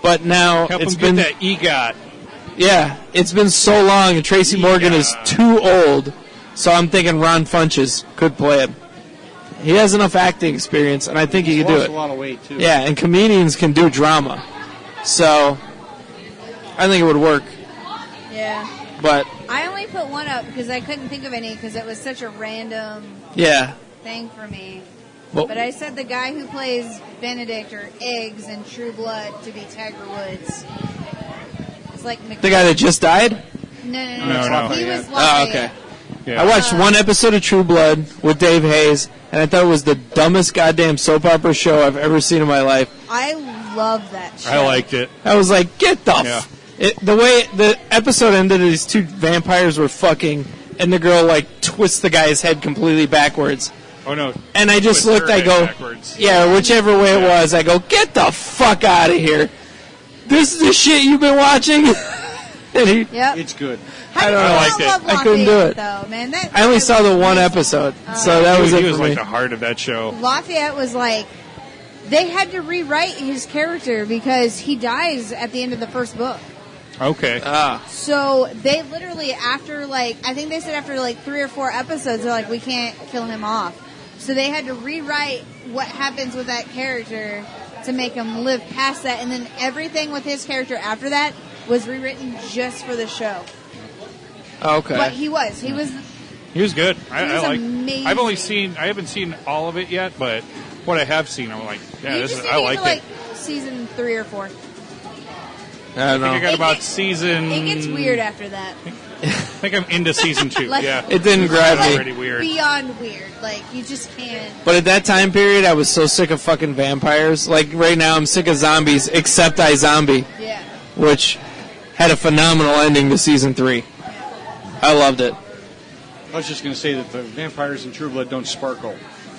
Speaker 2: But now
Speaker 3: Help
Speaker 2: it's
Speaker 3: him
Speaker 2: been
Speaker 3: get that EGOT.
Speaker 2: yeah, it's been so long, and Tracy Morgan is too old. So I'm thinking Ron Funches could play him. He has enough acting experience, and I think he
Speaker 4: He's
Speaker 2: could do
Speaker 4: lost
Speaker 2: it.
Speaker 4: a lot of weight, too.
Speaker 2: Yeah, and comedians can do drama. So I think it would work.
Speaker 5: Yeah.
Speaker 2: But
Speaker 5: I only put one up because I couldn't think of any because it was such a random
Speaker 2: yeah,
Speaker 5: thing for me.
Speaker 2: well,
Speaker 5: But I said the guy who plays Benedict or Eggs in True Blood to be Tiger Woods. It's like
Speaker 2: the guy that just died.
Speaker 3: No.
Speaker 5: He was
Speaker 2: Oh,
Speaker 5: Lafayette.
Speaker 2: okay.
Speaker 3: Yeah.
Speaker 2: I watched one episode of True Blood with Dave Hayes, and I thought it was the dumbest goddamn soap opera show I've ever seen in my life.
Speaker 5: I love that show.
Speaker 3: I liked it.
Speaker 2: I was like, get the
Speaker 3: Yeah.
Speaker 2: the way the episode ended, these two vampires were fucking, and the girl like twists the guy's head completely backwards.
Speaker 3: Oh, no.
Speaker 2: And I just
Speaker 3: Twist
Speaker 2: looked,
Speaker 3: her
Speaker 2: I
Speaker 3: head
Speaker 2: go,
Speaker 3: backwards.
Speaker 2: yeah, whichever way it was, I go, get the fuck out of here. This is the shit you've been watching? And he,
Speaker 5: Yep.
Speaker 4: It's good.
Speaker 5: How
Speaker 2: I
Speaker 5: do
Speaker 2: don't
Speaker 5: you
Speaker 2: know.
Speaker 5: not
Speaker 3: I liked it.
Speaker 5: love
Speaker 2: I couldn't do
Speaker 5: Lafayette,
Speaker 2: it.
Speaker 5: Though, man. That
Speaker 2: I only
Speaker 5: guy
Speaker 2: saw
Speaker 5: was
Speaker 2: the one
Speaker 5: amazing.
Speaker 2: episode, so that was
Speaker 3: He
Speaker 2: it
Speaker 3: was
Speaker 2: for
Speaker 3: like
Speaker 2: me.
Speaker 3: the heart of that show.
Speaker 5: Lafayette was like, they had to rewrite his character because he dies at the end of the first book.
Speaker 3: Okay.
Speaker 5: So they literally, after like, I think they said after like 3 or 4 episodes, they're like, we can't kill him off. So they had to rewrite what happens with that character to make him live past that. And then everything with his character after that was rewritten just for the show.
Speaker 2: Okay.
Speaker 5: But he was
Speaker 3: He was good.
Speaker 5: He was
Speaker 3: I like.
Speaker 5: amazing.
Speaker 3: I haven't seen all of it yet, but what I have seen, I'm like, yeah,
Speaker 5: you
Speaker 3: this
Speaker 5: just
Speaker 3: is,
Speaker 5: need
Speaker 3: I
Speaker 5: to
Speaker 3: liked
Speaker 5: get to,
Speaker 3: it.
Speaker 5: like season 3 or 4.
Speaker 2: I
Speaker 3: I
Speaker 2: don't
Speaker 3: think I
Speaker 2: know.
Speaker 3: got
Speaker 5: It
Speaker 3: about
Speaker 5: gets-
Speaker 3: season.
Speaker 5: It gets weird after that.
Speaker 3: I think I'm into season 2.
Speaker 5: Like-
Speaker 3: Yeah.
Speaker 2: It didn't grab
Speaker 3: It's
Speaker 2: me.
Speaker 3: already weird.
Speaker 5: Beyond weird. Like, you just can't.
Speaker 2: But at that time period, I was so sick of fucking vampires. Like, right now, I'm sick of zombies, except iZombie,
Speaker 5: Yeah.
Speaker 2: which had a phenomenal ending to season 3. I loved it.
Speaker 4: I was just going to say that the vampires in True Blood don't sparkle.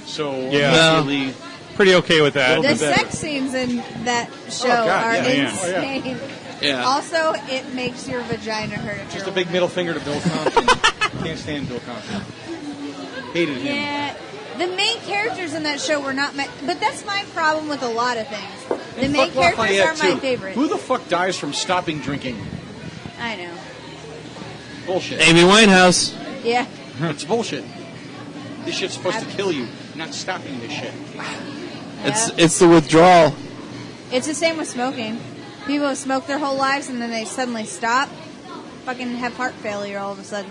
Speaker 4: So,
Speaker 3: Yeah.
Speaker 4: immediately,
Speaker 3: Pretty okay with that.
Speaker 5: The
Speaker 4: bit better.
Speaker 5: sex scenes in that show
Speaker 4: God,
Speaker 5: are
Speaker 4: yeah,
Speaker 3: yeah.
Speaker 5: insane.
Speaker 2: Yeah.
Speaker 5: Also, it makes your vagina hurt. if
Speaker 4: just
Speaker 5: you're
Speaker 4: a big
Speaker 5: woman.
Speaker 4: middle finger to Bill Compton. Can't stand Bill Compton. Hated him.
Speaker 5: Yeah. The main characters in that show were not meant, but that's my problem with a lot of things. The
Speaker 4: And
Speaker 5: main
Speaker 4: fuck
Speaker 5: characters
Speaker 4: Lafayette,
Speaker 5: are my
Speaker 4: too.
Speaker 5: favorite.
Speaker 4: Who the fuck dies from stopping drinking?
Speaker 5: I know.
Speaker 4: Bullshit.
Speaker 2: Amy Winehouse.
Speaker 5: Yeah.
Speaker 4: It's bullshit. This shit's supposed to kill you, not stopping this shit.
Speaker 2: It's the withdrawal.
Speaker 5: It's the same with smoking. People have smoked their whole lives and then they suddenly stop, fucking have heart failure all of a sudden.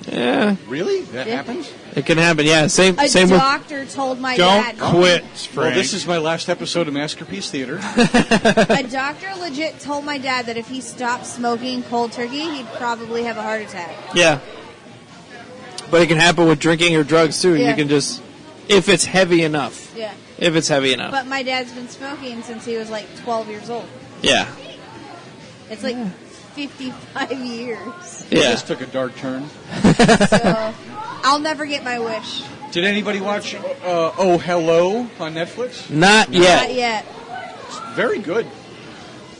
Speaker 2: Yeah,
Speaker 4: Really? That
Speaker 5: Yeah.
Speaker 4: happens?
Speaker 2: it can happen. Yeah, same
Speaker 5: A
Speaker 2: with.
Speaker 5: doctor told my
Speaker 3: Don't
Speaker 5: dad.
Speaker 3: quit,
Speaker 4: Well,
Speaker 3: Frank.
Speaker 4: this is my last episode of Maskerpiece Theater.
Speaker 5: A doctor legit told my dad that if he stopped smoking cold turkey, he'd probably have a heart attack.
Speaker 2: Yeah, but it can happen with drinking or drugs too.
Speaker 5: Yeah.
Speaker 2: You can just, if it's heavy enough.
Speaker 5: Yeah.
Speaker 2: If it's heavy enough.
Speaker 5: But my dad's been smoking since he was like 12 years old.
Speaker 2: Yeah.
Speaker 5: It's like 55 years.
Speaker 2: Yeah.
Speaker 4: This took a dark turn.
Speaker 5: So I'll never get my wish.
Speaker 4: Did anybody watch Oh Hello on Netflix?
Speaker 2: Not
Speaker 5: Not
Speaker 2: yet.
Speaker 5: yet.
Speaker 4: Very good.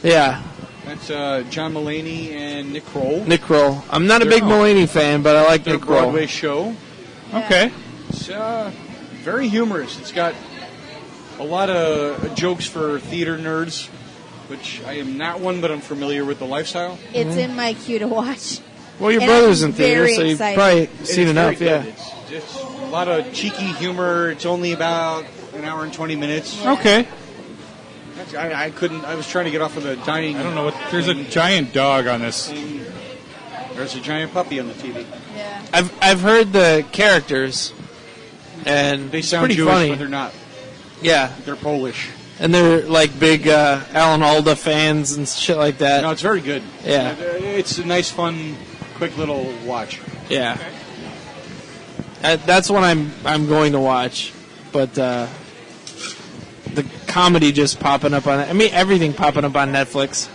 Speaker 2: Yeah.
Speaker 4: That's John Mulaney and Nick Kroll.
Speaker 2: Nick Kroll. I'm not a big Mulaney fan, but I like
Speaker 4: Their
Speaker 2: Nick Kroll.
Speaker 4: Broadway show.
Speaker 3: Okay.
Speaker 4: It's very humorous. It's got a lot of jokes for theater nerds, which I am not one, but I'm familiar with the lifestyle.
Speaker 5: It's in my queue to watch.
Speaker 2: Well, your
Speaker 5: And
Speaker 2: brother's
Speaker 5: I'm
Speaker 2: in theater,
Speaker 5: very
Speaker 2: so you've
Speaker 5: excited.
Speaker 2: probably
Speaker 4: It's
Speaker 2: seen enough,
Speaker 4: very
Speaker 2: yeah.
Speaker 4: good. It's a lot of cheeky humor. It's only about an hour and 20 minutes.
Speaker 3: Okay.
Speaker 4: I couldn't. I was trying to get off of the dining.
Speaker 3: I don't know what. There's a giant dog on this.
Speaker 4: thing. There's a giant puppy on the TV.
Speaker 5: Yeah.
Speaker 2: I've heard the characters, and
Speaker 4: They
Speaker 2: it's
Speaker 4: sound
Speaker 2: pretty
Speaker 4: Jewish,
Speaker 2: funny.
Speaker 4: but they're not.
Speaker 2: Yeah,
Speaker 4: They're Polish.
Speaker 2: and they're like big Alan Alda fans and shit like that.
Speaker 4: No, it's very good.
Speaker 2: Yeah.
Speaker 4: It's a nice, fun, quick little watch.
Speaker 2: Yeah, that's what I'm going to watch, but the comedy just popping up on. I mean, everything popping up on Netflix.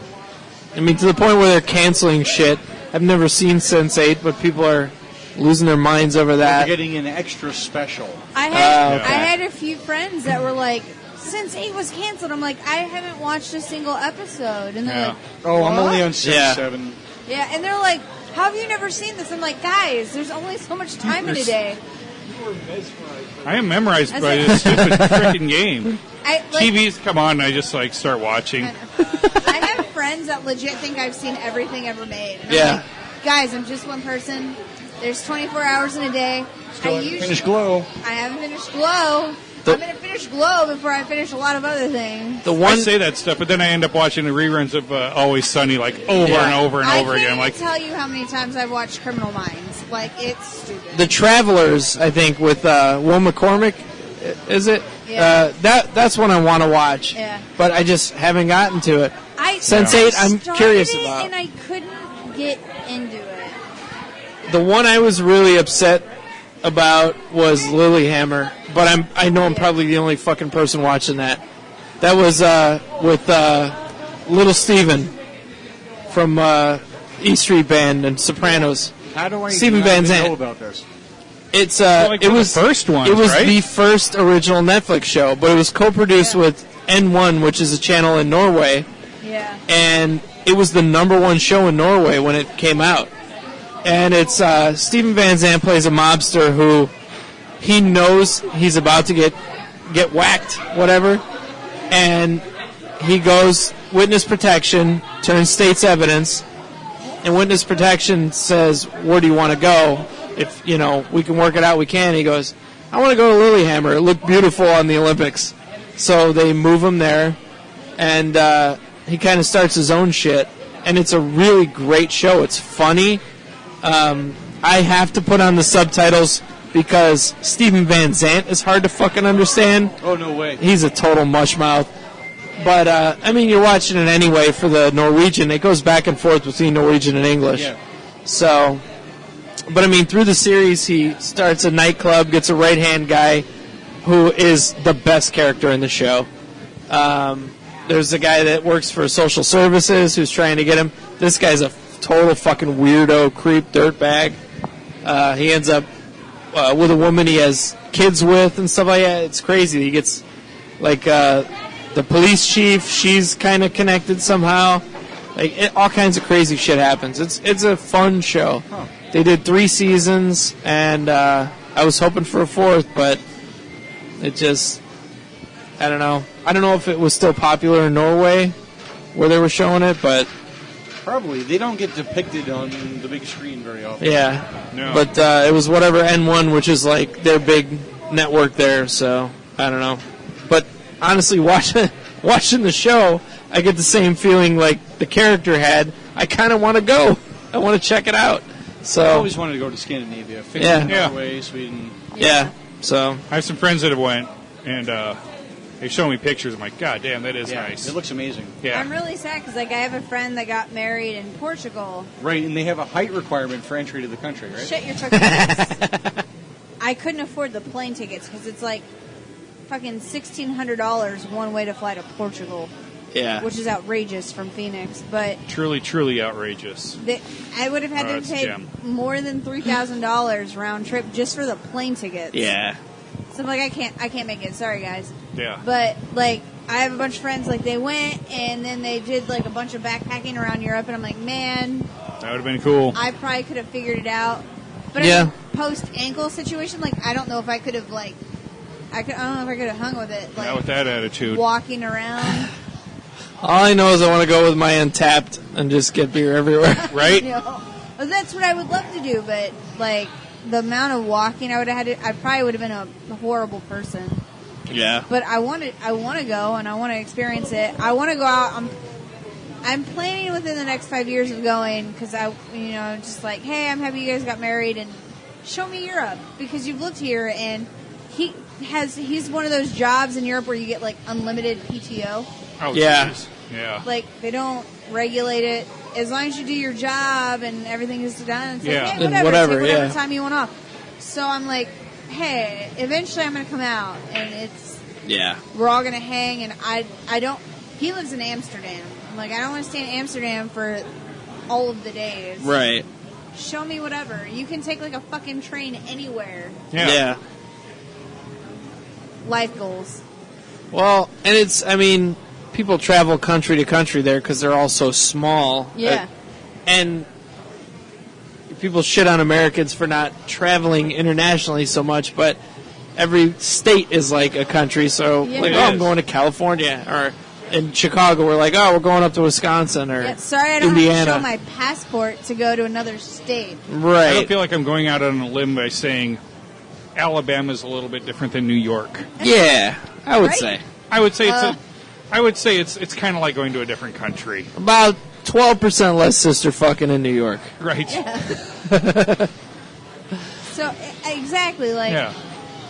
Speaker 2: I mean, to the point where they're canceling shit. I've never seen Sense8, but people are losing their minds over
Speaker 4: They're
Speaker 2: that.
Speaker 4: getting an extra special.
Speaker 5: I had
Speaker 2: okay.
Speaker 5: I had a few friends that were like, since 8 was canceled, I'm like, I haven't watched a single episode, and they're
Speaker 3: Yeah.
Speaker 5: like,
Speaker 4: Oh, I'm
Speaker 5: "What?"
Speaker 4: only on season
Speaker 2: Yeah.
Speaker 4: 7.
Speaker 5: Yeah, and they're like, how have you never seen this? I'm like, guys, there's only so much time in a day.
Speaker 3: I am memorized
Speaker 5: That's
Speaker 3: by
Speaker 5: it.
Speaker 3: this stupid freaking game.
Speaker 5: I like,
Speaker 3: TVs come on, and I just like start watching.
Speaker 5: I have friends that legit think I've seen everything ever made. And
Speaker 2: Yeah.
Speaker 5: I'm like, guys, I'm just one person. There's 24 hours in a day.
Speaker 4: Still haven't finished Glow.
Speaker 5: I haven't finished Glow. I'm going to finish Glow before I finish a lot of other things.
Speaker 2: The
Speaker 3: I
Speaker 2: one
Speaker 3: say that stuff, but then I end up watching the reruns of Always Sunny like over
Speaker 2: Yeah.
Speaker 3: and over and
Speaker 5: I
Speaker 3: over
Speaker 5: can't
Speaker 3: again. I'm
Speaker 5: even
Speaker 3: like,
Speaker 5: tell you how many times I've watched Criminal Minds. Like, it's stupid.
Speaker 2: The Travelers, I think, with Will McCormick, is it?
Speaker 5: Yeah.
Speaker 2: That's one I want to watch.
Speaker 5: Yeah.
Speaker 2: But I just haven't gotten to it. Sense8,
Speaker 5: I
Speaker 2: I'm
Speaker 5: started
Speaker 2: curious
Speaker 5: it
Speaker 2: about.
Speaker 5: and I couldn't get into it.
Speaker 2: The one I was really upset about was Lilyhammer, but I know I'm probably the only fucking person watching that. That was with Little Steven from E Street Band and Sopranos.
Speaker 4: How do I
Speaker 2: Steven
Speaker 4: not
Speaker 2: Van
Speaker 4: even
Speaker 2: Zandt.
Speaker 4: know about this?
Speaker 2: It's
Speaker 3: like
Speaker 2: it
Speaker 3: one of
Speaker 2: was
Speaker 3: the first ones,
Speaker 2: It was
Speaker 3: right?
Speaker 2: the first original Netflix show, but it was co-produced with N1, which is a channel in Norway,
Speaker 5: Yeah.
Speaker 2: and it was the #1 show in Norway when it came out. And it's Steven Van Zandt plays a mobster who he knows he's about to get whacked, whatever, and he goes witness protection, turns state's evidence, and witness protection says, "Where do you want to go? If we can work it out, we can." He goes, "I want to go to Lilyhammer. It looked beautiful on the Olympics." So they move him there, and he kind of starts his own shit. And it's a really great show. It's funny. I have to put on the subtitles because Steven Van Zandt is hard to fucking understand.
Speaker 4: Oh, no way.
Speaker 2: He's a total mushmouth. But, you're watching it anyway for the Norwegian. It goes back and forth between Norwegian and English.
Speaker 4: Yeah.
Speaker 2: So, but through the series, he starts a nightclub, gets a right-hand guy who is the best character in the show. There's a guy that works for social services who's trying to get him. This guy's a total fucking weirdo, creep, dirtbag. He ends up with a woman he has kids with and stuff like that. It's crazy. He gets, the police chief, she's kind of connected somehow. All kinds of crazy shit happens. It's a fun show.
Speaker 4: Huh.
Speaker 2: They did 3 seasons, and I was hoping for a 4th, but it just, I don't know. I don't know if it was still popular in Norway where they were showing it, but
Speaker 4: Probably. They don't get depicted on the big screen very often.
Speaker 2: yeah.
Speaker 3: No.
Speaker 2: But it was whatever N1, which is like their big network there, so I don't know. But honestly, watching the show, I get the same feeling like the character had. I kind of want to go. I want to check it out.
Speaker 4: I
Speaker 2: So
Speaker 4: always wanted to go to Scandinavia. Finland,
Speaker 3: Yeah.
Speaker 4: Norway, Sweden.
Speaker 2: yeah. So
Speaker 3: I have some friends that have went, and they show me pictures. I'm like, God damn, that is
Speaker 4: Yeah,
Speaker 3: nice.
Speaker 4: it looks amazing.
Speaker 3: Yeah.
Speaker 5: I'm really sad because I have a friend that got married in Portugal.
Speaker 4: Right, and they have a height requirement for entry to the country, right?
Speaker 5: Shut your fucking face. I couldn't afford the plane tickets because it's like fucking $1,600 one way to fly to Portugal,
Speaker 2: yeah.
Speaker 5: which is outrageous from Phoenix. But
Speaker 3: Truly, truly outrageous.
Speaker 5: I would have had
Speaker 3: Oh,
Speaker 5: to
Speaker 3: that's
Speaker 5: pay
Speaker 3: gem.
Speaker 5: more than $3,000 round trip just for the plane tickets.
Speaker 2: Yeah.
Speaker 5: So I'm like, I can't make it. Sorry, guys.
Speaker 3: Yeah.
Speaker 5: But like, I have a bunch of friends, like, they went, and then they did, like, a bunch of backpacking around Europe, and I'm like, man,
Speaker 3: That would have been cool.
Speaker 5: I probably could have figured it out. But
Speaker 2: Yeah.
Speaker 5: in a post-ankle situation, like, I don't know if I could have, like, I don't know if I could have hung with it. Like,
Speaker 3: Not with that attitude.
Speaker 5: walking around.
Speaker 2: All I know is I want to go with my Untapped and just get beer everywhere.
Speaker 3: Right?
Speaker 5: You know? Well, that's what I would love to do, but, like, the amount of walking I would have had to, I probably would have been a horrible person.
Speaker 2: Yeah.
Speaker 5: But I want to go, and I want to experience it. I want to go out. I'm planning within the next 5 years of going, because just like, hey, I'm happy you guys got married, and show me Europe, because you've lived here, and he's one of those jobs in Europe where you get, like, unlimited PTO.
Speaker 3: Oh,
Speaker 2: Yeah.
Speaker 3: geez. Yeah.
Speaker 5: Like, they don't regulate it. As long as you do your job and everything is done, it's
Speaker 3: Yeah.
Speaker 5: like, hey,
Speaker 2: Then
Speaker 5: whatever, take whatever
Speaker 2: yeah.
Speaker 5: time you want off. So I'm like, hey, eventually I'm going to come out, and
Speaker 2: Yeah.
Speaker 5: we're all going to hang, and I don't, he lives in Amsterdam. I'm like, I don't want to stay in Amsterdam for all of the days.
Speaker 2: Right.
Speaker 5: Show me whatever. You can take, like, a fucking train anywhere.
Speaker 2: Yeah.
Speaker 5: Life goals.
Speaker 2: Well, and people travel country to country there because they're all so small.
Speaker 5: Yeah.
Speaker 2: And people shit on Americans for not traveling internationally so much, but every state is like a country. So,
Speaker 5: Yeah.
Speaker 2: like,
Speaker 3: It
Speaker 2: I'm
Speaker 3: is.
Speaker 2: going to California, or in Chicago, we're like, oh, we're going up to Wisconsin or
Speaker 5: Yeah, sorry, I don't
Speaker 2: Indiana.
Speaker 5: have to show my passport to go to another state.
Speaker 3: I don't
Speaker 2: Right.
Speaker 3: feel like I'm going out on a limb by saying Alabama's a little bit different than New York.
Speaker 2: Yeah, I would
Speaker 5: Right?
Speaker 2: say.
Speaker 3: I would say it's kind of like going to a different country.
Speaker 2: About 12% less sister fucking in New York.
Speaker 3: Right.
Speaker 5: So, exactly, like,
Speaker 3: Yeah.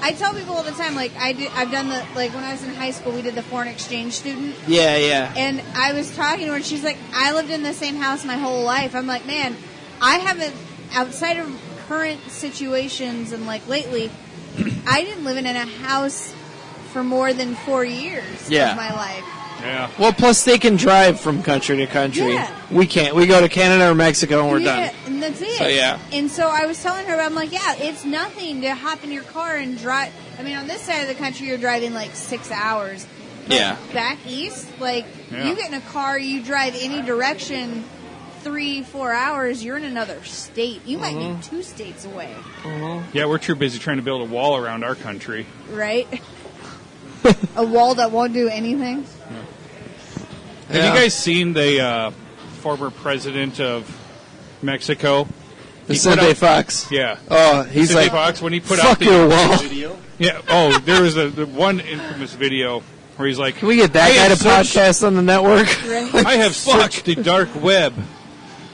Speaker 5: I tell people all the time, like, I've done the, like, when I was in high school, we did the foreign exchange student.
Speaker 2: Yeah, yeah.
Speaker 5: And I was talking to her, and she's like, I lived in the same house my whole life. I'm like, man, I haven't, outside of current situations and, like, lately, I didn't live in a house for more than 4 years
Speaker 2: Yeah.
Speaker 5: of my life.
Speaker 3: Yeah.
Speaker 2: Well, plus they can drive from country to country.
Speaker 5: Yeah.
Speaker 2: We can't. We go to Canada or Mexico and we're
Speaker 5: yeah,
Speaker 2: done.
Speaker 5: and that's it.
Speaker 2: So, yeah.
Speaker 5: And so I was telling her, I'm like, yeah, it's nothing to hop in your car and drive. I mean, on this side of the country, you're driving like 6 hours. But
Speaker 2: Yeah.
Speaker 5: back east, like,
Speaker 3: Yeah.
Speaker 5: you get in a car, you drive any direction 3-4 hours, you're in another state. You might be 2 states away,
Speaker 3: Yeah, we're too busy trying to build a wall around our country.
Speaker 5: right? A wall that won't do anything.
Speaker 3: Have you guys seen the former president of Mexico? He put
Speaker 2: Vicente
Speaker 3: out-
Speaker 2: Fox.
Speaker 3: Yeah.
Speaker 2: Oh, he's
Speaker 3: Vicente
Speaker 2: like,
Speaker 3: Fox, when he put
Speaker 2: fuck
Speaker 3: out the
Speaker 2: your wall.
Speaker 4: Video.
Speaker 3: Yeah. Oh, there was the one infamous video where he's like,
Speaker 2: Can we get that
Speaker 3: I
Speaker 2: guy to
Speaker 3: have searched-
Speaker 2: podcast on the network?
Speaker 5: Right?
Speaker 3: I have searched the dark web,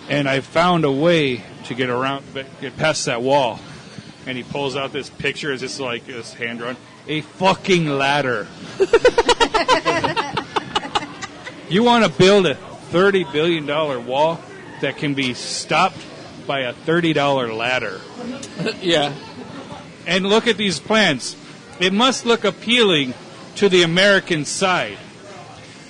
Speaker 3: and I found a way to get past that wall. And he pulls out this picture, as this like this hand drawn, a fucking ladder. You want to build a $30 billion wall that can be stopped by a $30 ladder?
Speaker 2: Yeah.
Speaker 3: And look at these plans. It must look appealing to the American side.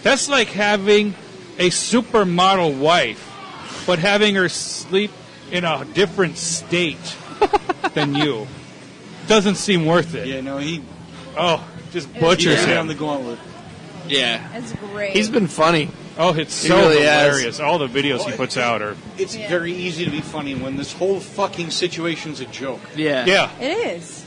Speaker 3: That's like having a supermodel wife, but having her sleep in a different state than you. Doesn't seem worth it.
Speaker 4: Yeah, no, he
Speaker 3: Just butchers
Speaker 4: ran down
Speaker 3: him.
Speaker 4: the gauntlet.
Speaker 2: Yeah.
Speaker 5: That's great.
Speaker 2: He's been funny.
Speaker 3: Oh, it's
Speaker 2: He
Speaker 3: so
Speaker 2: really has.
Speaker 3: hilarious. All the videos he puts out are...
Speaker 4: It's very easy to be funny when this whole fucking situation's a joke.
Speaker 2: Yeah.
Speaker 3: Yeah.
Speaker 5: It is.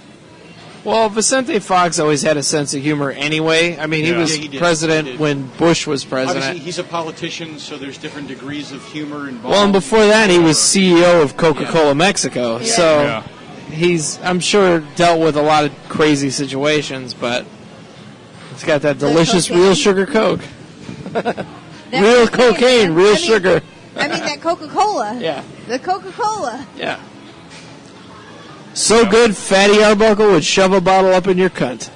Speaker 2: Well, Vicente Fox always had a sense of humor anyway. I mean, he
Speaker 3: Yeah.
Speaker 2: was
Speaker 4: Yeah, he did.
Speaker 2: president
Speaker 4: He did.
Speaker 2: when Bush was president.
Speaker 4: Obviously, he's a politician, so there's different degrees of humor involved.
Speaker 2: Well, and before that, he was CEO of Coca-Cola Mexico.
Speaker 5: Yeah.
Speaker 2: So
Speaker 3: Yeah.
Speaker 2: he's, I'm sure, dealt with a lot of crazy situations, but he's got that delicious
Speaker 5: cocaine.
Speaker 2: real sugar Coke.
Speaker 5: That
Speaker 2: Real cocaine,
Speaker 5: man.
Speaker 2: real sugar.
Speaker 5: I mean, that Coca-Cola.
Speaker 2: Yeah.
Speaker 5: The Coca-Cola.
Speaker 2: Yeah. So good, Fatty Arbuckle would shove a bottle up in your cunt.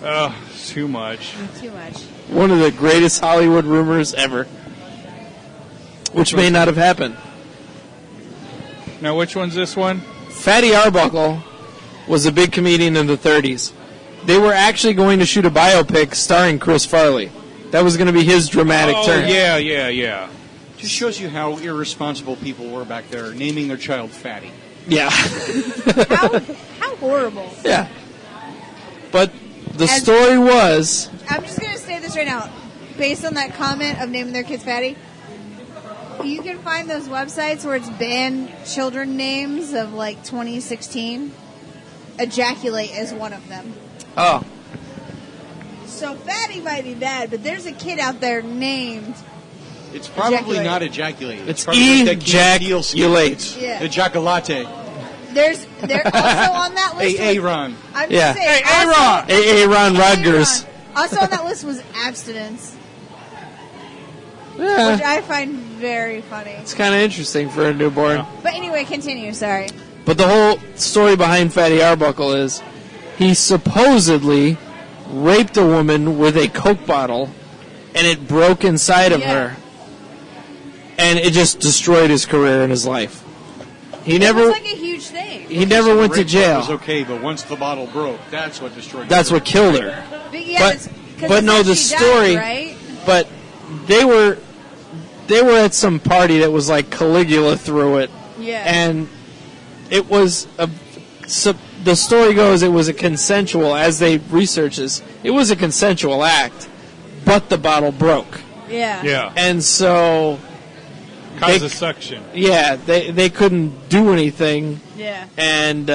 Speaker 3: Oh, too much.
Speaker 5: Too much.
Speaker 2: One of the greatest Hollywood rumors ever. Which may not have happened.
Speaker 3: Now, which one's this one?
Speaker 2: Fatty Arbuckle was a big comedian in the 30s. They were actually going to shoot a biopic starring Chris Farley. That was going to be his dramatic
Speaker 3: Oh,
Speaker 2: turn.
Speaker 3: yeah.
Speaker 4: just shows you how irresponsible people were back there, naming their child Fatty.
Speaker 2: Yeah.
Speaker 5: How horrible.
Speaker 2: Yeah. But the story was...
Speaker 5: I'm just going to say this right now. Based on that comment of naming their kids Fatty, you can find those websites where it's banned children names of like 2016. Ejaculate is one of them.
Speaker 2: Oh.
Speaker 5: So Fatty might be bad, but there's a kid out there named...
Speaker 4: It's probably
Speaker 5: Ejaculate.
Speaker 4: not ejaculate.
Speaker 2: It's
Speaker 4: ejaculate.
Speaker 5: Yeah.
Speaker 4: Ejaculate.
Speaker 5: They're also on that list.
Speaker 4: Aaron.
Speaker 5: I'm
Speaker 2: Yeah.
Speaker 5: just saying.
Speaker 2: Aaron Rodgers.
Speaker 5: Also on that list was abstinence,
Speaker 2: Yeah.
Speaker 5: which I find very funny.
Speaker 2: It's kind of interesting for a newborn.
Speaker 5: But anyway, continue. Sorry.
Speaker 2: But the whole story behind Fatty Arbuckle is he supposedly raped a woman with a Coke bottle, and it broke inside of her. And it just destroyed his career and his life. It was
Speaker 5: like a huge thing.
Speaker 2: He never went to jail.
Speaker 4: It was okay, but once the bottle broke, that's what destroyed.
Speaker 2: That's what killed her.
Speaker 5: But
Speaker 2: no, the story.
Speaker 5: Died, right?
Speaker 2: But they were at some party that was like Caligula threw it.
Speaker 5: Yeah.
Speaker 2: And it was the story goes it was a consensual, as they research this, it was a consensual act, but the bottle broke.
Speaker 5: Yeah.
Speaker 3: Yeah.
Speaker 2: And so
Speaker 3: Cause of suction.
Speaker 2: Yeah, they couldn't do anything.
Speaker 5: Yeah.
Speaker 2: And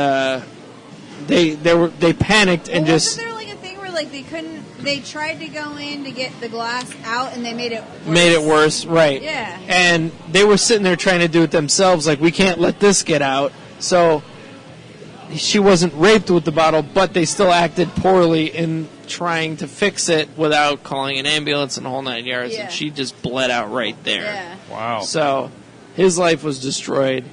Speaker 2: they panicked and just
Speaker 5: wasn't there like a thing where like they tried to go in to get the glass out and they made it worse?
Speaker 2: Made it worse, right.
Speaker 5: Yeah.
Speaker 2: And they were sitting there trying to do it themselves, like, we can't let this get out. So she wasn't raped with the bottle, but they still acted poorly in trying to fix it without calling an ambulance and the whole 9 yards.
Speaker 5: Yeah.
Speaker 2: And she just bled out right there.
Speaker 5: Yeah.
Speaker 3: Wow.
Speaker 2: So his life was destroyed.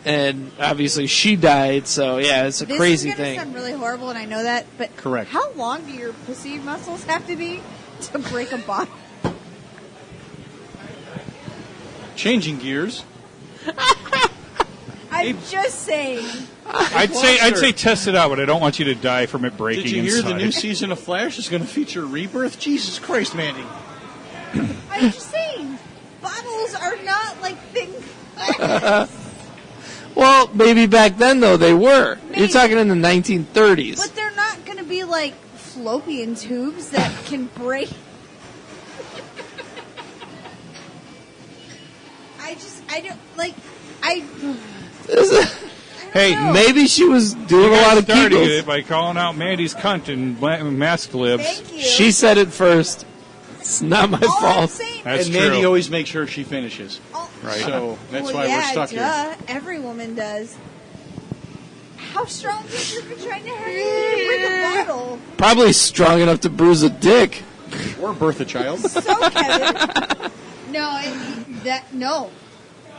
Speaker 2: And obviously she died, so yeah, it's a crazy
Speaker 5: thing. This is going to sound really horrible, and I know that, but
Speaker 4: correct.
Speaker 5: How long do your pussy muscles have to be to break a bottle?
Speaker 4: Changing gears.
Speaker 5: I'm just saying.
Speaker 3: I'd say test it out, but I don't want you to die from it breaking
Speaker 4: inside. Did you hear the new
Speaker 3: inside.
Speaker 4: season of Flash is going to feature Rebirth? Jesus Christ, Mandy.
Speaker 5: I'm just saying, bottles are not like things like this.
Speaker 2: Well, maybe back then, though, they were.
Speaker 5: Maybe.
Speaker 2: You're talking in the 1930s.
Speaker 5: But they're not going to be like fallopian tubes that can break.
Speaker 2: Hey, maybe she was doing a lot of
Speaker 3: started
Speaker 2: Kegels.
Speaker 3: it by calling out Mandy's cunt in mask libs.
Speaker 5: Thank you.
Speaker 2: She said it first. It's not my
Speaker 5: All I'm
Speaker 2: fault.
Speaker 5: saying-
Speaker 3: That's
Speaker 4: and
Speaker 3: true.
Speaker 4: Mandy always makes sure she finishes.
Speaker 3: Right.
Speaker 4: So that's
Speaker 5: well,
Speaker 4: why
Speaker 5: yeah,
Speaker 4: we're stuck here.
Speaker 5: Every woman does. How strong is your vagina hurt with a bottle?
Speaker 2: Probably strong enough to bruise a dick.
Speaker 4: Or birth a child.
Speaker 5: So, Kevin. No.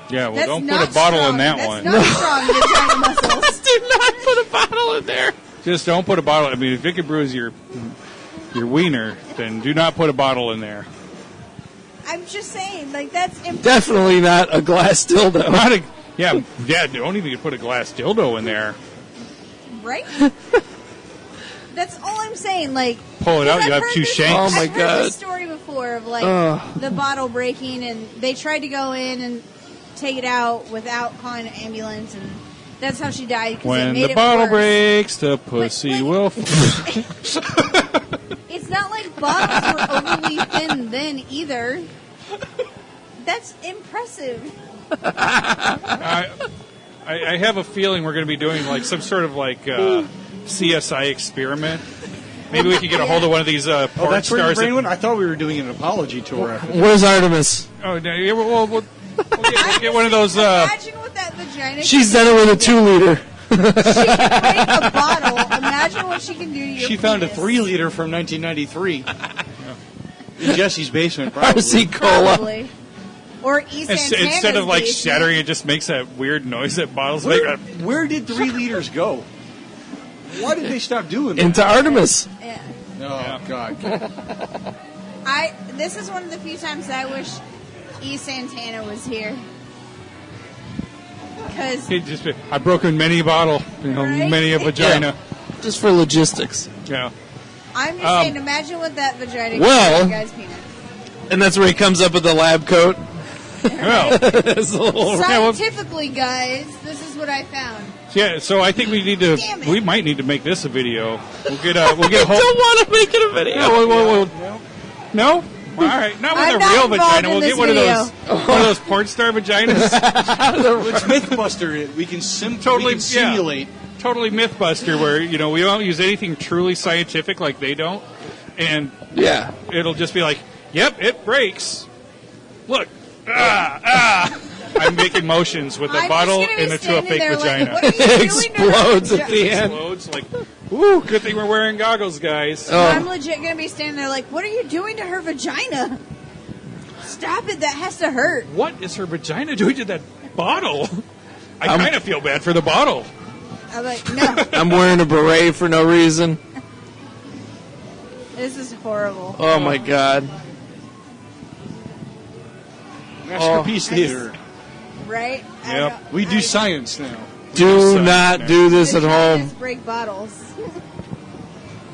Speaker 3: Yeah, well,
Speaker 5: That's
Speaker 3: don't
Speaker 5: not
Speaker 3: put a bottle
Speaker 5: strong.
Speaker 3: in that
Speaker 5: That's
Speaker 3: one.
Speaker 5: not strong vagina muscles.
Speaker 2: Do not put a bottle in there.
Speaker 3: Just don't put a bottle. I mean, if it could bruise your wiener, then do not put a bottle in there.
Speaker 5: I'm just saying, like, that's impressive.
Speaker 2: Definitely not a glass dildo.
Speaker 3: Yeah, don't even put a glass dildo in there.
Speaker 5: Right? That's all I'm saying. Like,
Speaker 3: Pull it out,
Speaker 5: I've
Speaker 3: you have
Speaker 5: heard
Speaker 3: two
Speaker 5: this-
Speaker 3: shanks.
Speaker 2: Oh, my
Speaker 5: I've heard
Speaker 2: God.
Speaker 5: this story before of like the bottle breaking, and they tried to go in and take it out without calling an ambulance, and that's how she died. 'Cause
Speaker 3: When
Speaker 5: it made
Speaker 3: the
Speaker 5: it
Speaker 3: bottle
Speaker 5: worse.
Speaker 3: breaks, the pussy will.
Speaker 5: It's not like bottles were overly thin then either. That's impressive.
Speaker 3: I have a feeling we're going to be doing like some sort of like CSI experiment. Maybe we could get a hold of one of these porn
Speaker 4: Oh, that's where your
Speaker 3: stars.
Speaker 4: brain went? I thought we were doing an apology tour.
Speaker 2: Where's Artemis?
Speaker 3: Oh, no, yeah, we'll get one of those.
Speaker 5: Imagine what that vagina.
Speaker 2: She's done it with a 2-liter.
Speaker 5: She can break a bottle. Imagine what she can do to your
Speaker 4: She found a
Speaker 5: penis.
Speaker 4: 3-liter from 1993 in Jesse's basement, probably.
Speaker 2: RC Cola.
Speaker 5: Probably. Or East Santana's
Speaker 3: Instead of like
Speaker 5: basement.
Speaker 3: shattering, it just makes that weird noise that bottles make.
Speaker 4: Where did 3 liters go? Why did they stop doing that?
Speaker 2: Into Artemis.
Speaker 5: Yeah.
Speaker 4: Oh, God.
Speaker 5: This is one of the few times that I wish East Santana was here. Because
Speaker 3: I've broken many a bottle,
Speaker 5: Right?
Speaker 3: many a vagina.
Speaker 2: Yeah. Just for logistics.
Speaker 3: Yeah.
Speaker 5: I'm just saying, imagine what that vagina
Speaker 2: Well-
Speaker 5: can do to a guy's penis.
Speaker 2: And that's where he comes up with the lab coat.
Speaker 3: Well,
Speaker 2: It's a little-
Speaker 5: Scientifically, guys, this is what I found.
Speaker 3: yeah. So I think we need to.
Speaker 5: Damn it.
Speaker 3: We might need to make this a video. We'll get a. We'll
Speaker 2: I
Speaker 3: get a whole.
Speaker 2: don't want to make it a video.
Speaker 3: No. All right. Not with
Speaker 5: I'm
Speaker 3: a
Speaker 5: not
Speaker 3: real
Speaker 5: involved
Speaker 3: vagina.
Speaker 5: in
Speaker 3: We'll
Speaker 5: this
Speaker 3: get one of those porn star vaginas.
Speaker 4: Let's Mythbuster it. We can
Speaker 3: Totally,
Speaker 4: simulate.
Speaker 3: Totally MythBuster, where we don't use anything truly scientific like they don't, and
Speaker 2: Yeah.
Speaker 3: it'll just be like, "Yep, it breaks. Look, I'm making motions with a
Speaker 5: I'm
Speaker 3: bottle
Speaker 5: just gonna be
Speaker 3: into a
Speaker 5: standing
Speaker 3: fake
Speaker 5: there
Speaker 3: vagina."
Speaker 5: Like, what are you doing to her
Speaker 2: Explodes at
Speaker 5: vagina?
Speaker 2: the end.
Speaker 3: Explodes like, "Ooh, good thing we're wearing goggles, guys."
Speaker 2: Oh.
Speaker 5: I'm legit gonna be standing there like, what are you doing to her vagina? Stop it! That has to hurt.
Speaker 3: What is her vagina doing to that bottle? I kind of feel bad for the bottle.
Speaker 5: I'm like, no,
Speaker 2: I'm wearing a beret for no reason.
Speaker 5: this is horrible.
Speaker 2: Oh my god.
Speaker 4: Masterpiece Theater.
Speaker 5: Right? I
Speaker 3: Yep.
Speaker 5: don't-
Speaker 4: We do
Speaker 5: I-
Speaker 4: science now.
Speaker 2: Do not do this at home.
Speaker 5: Vaginas break bottles.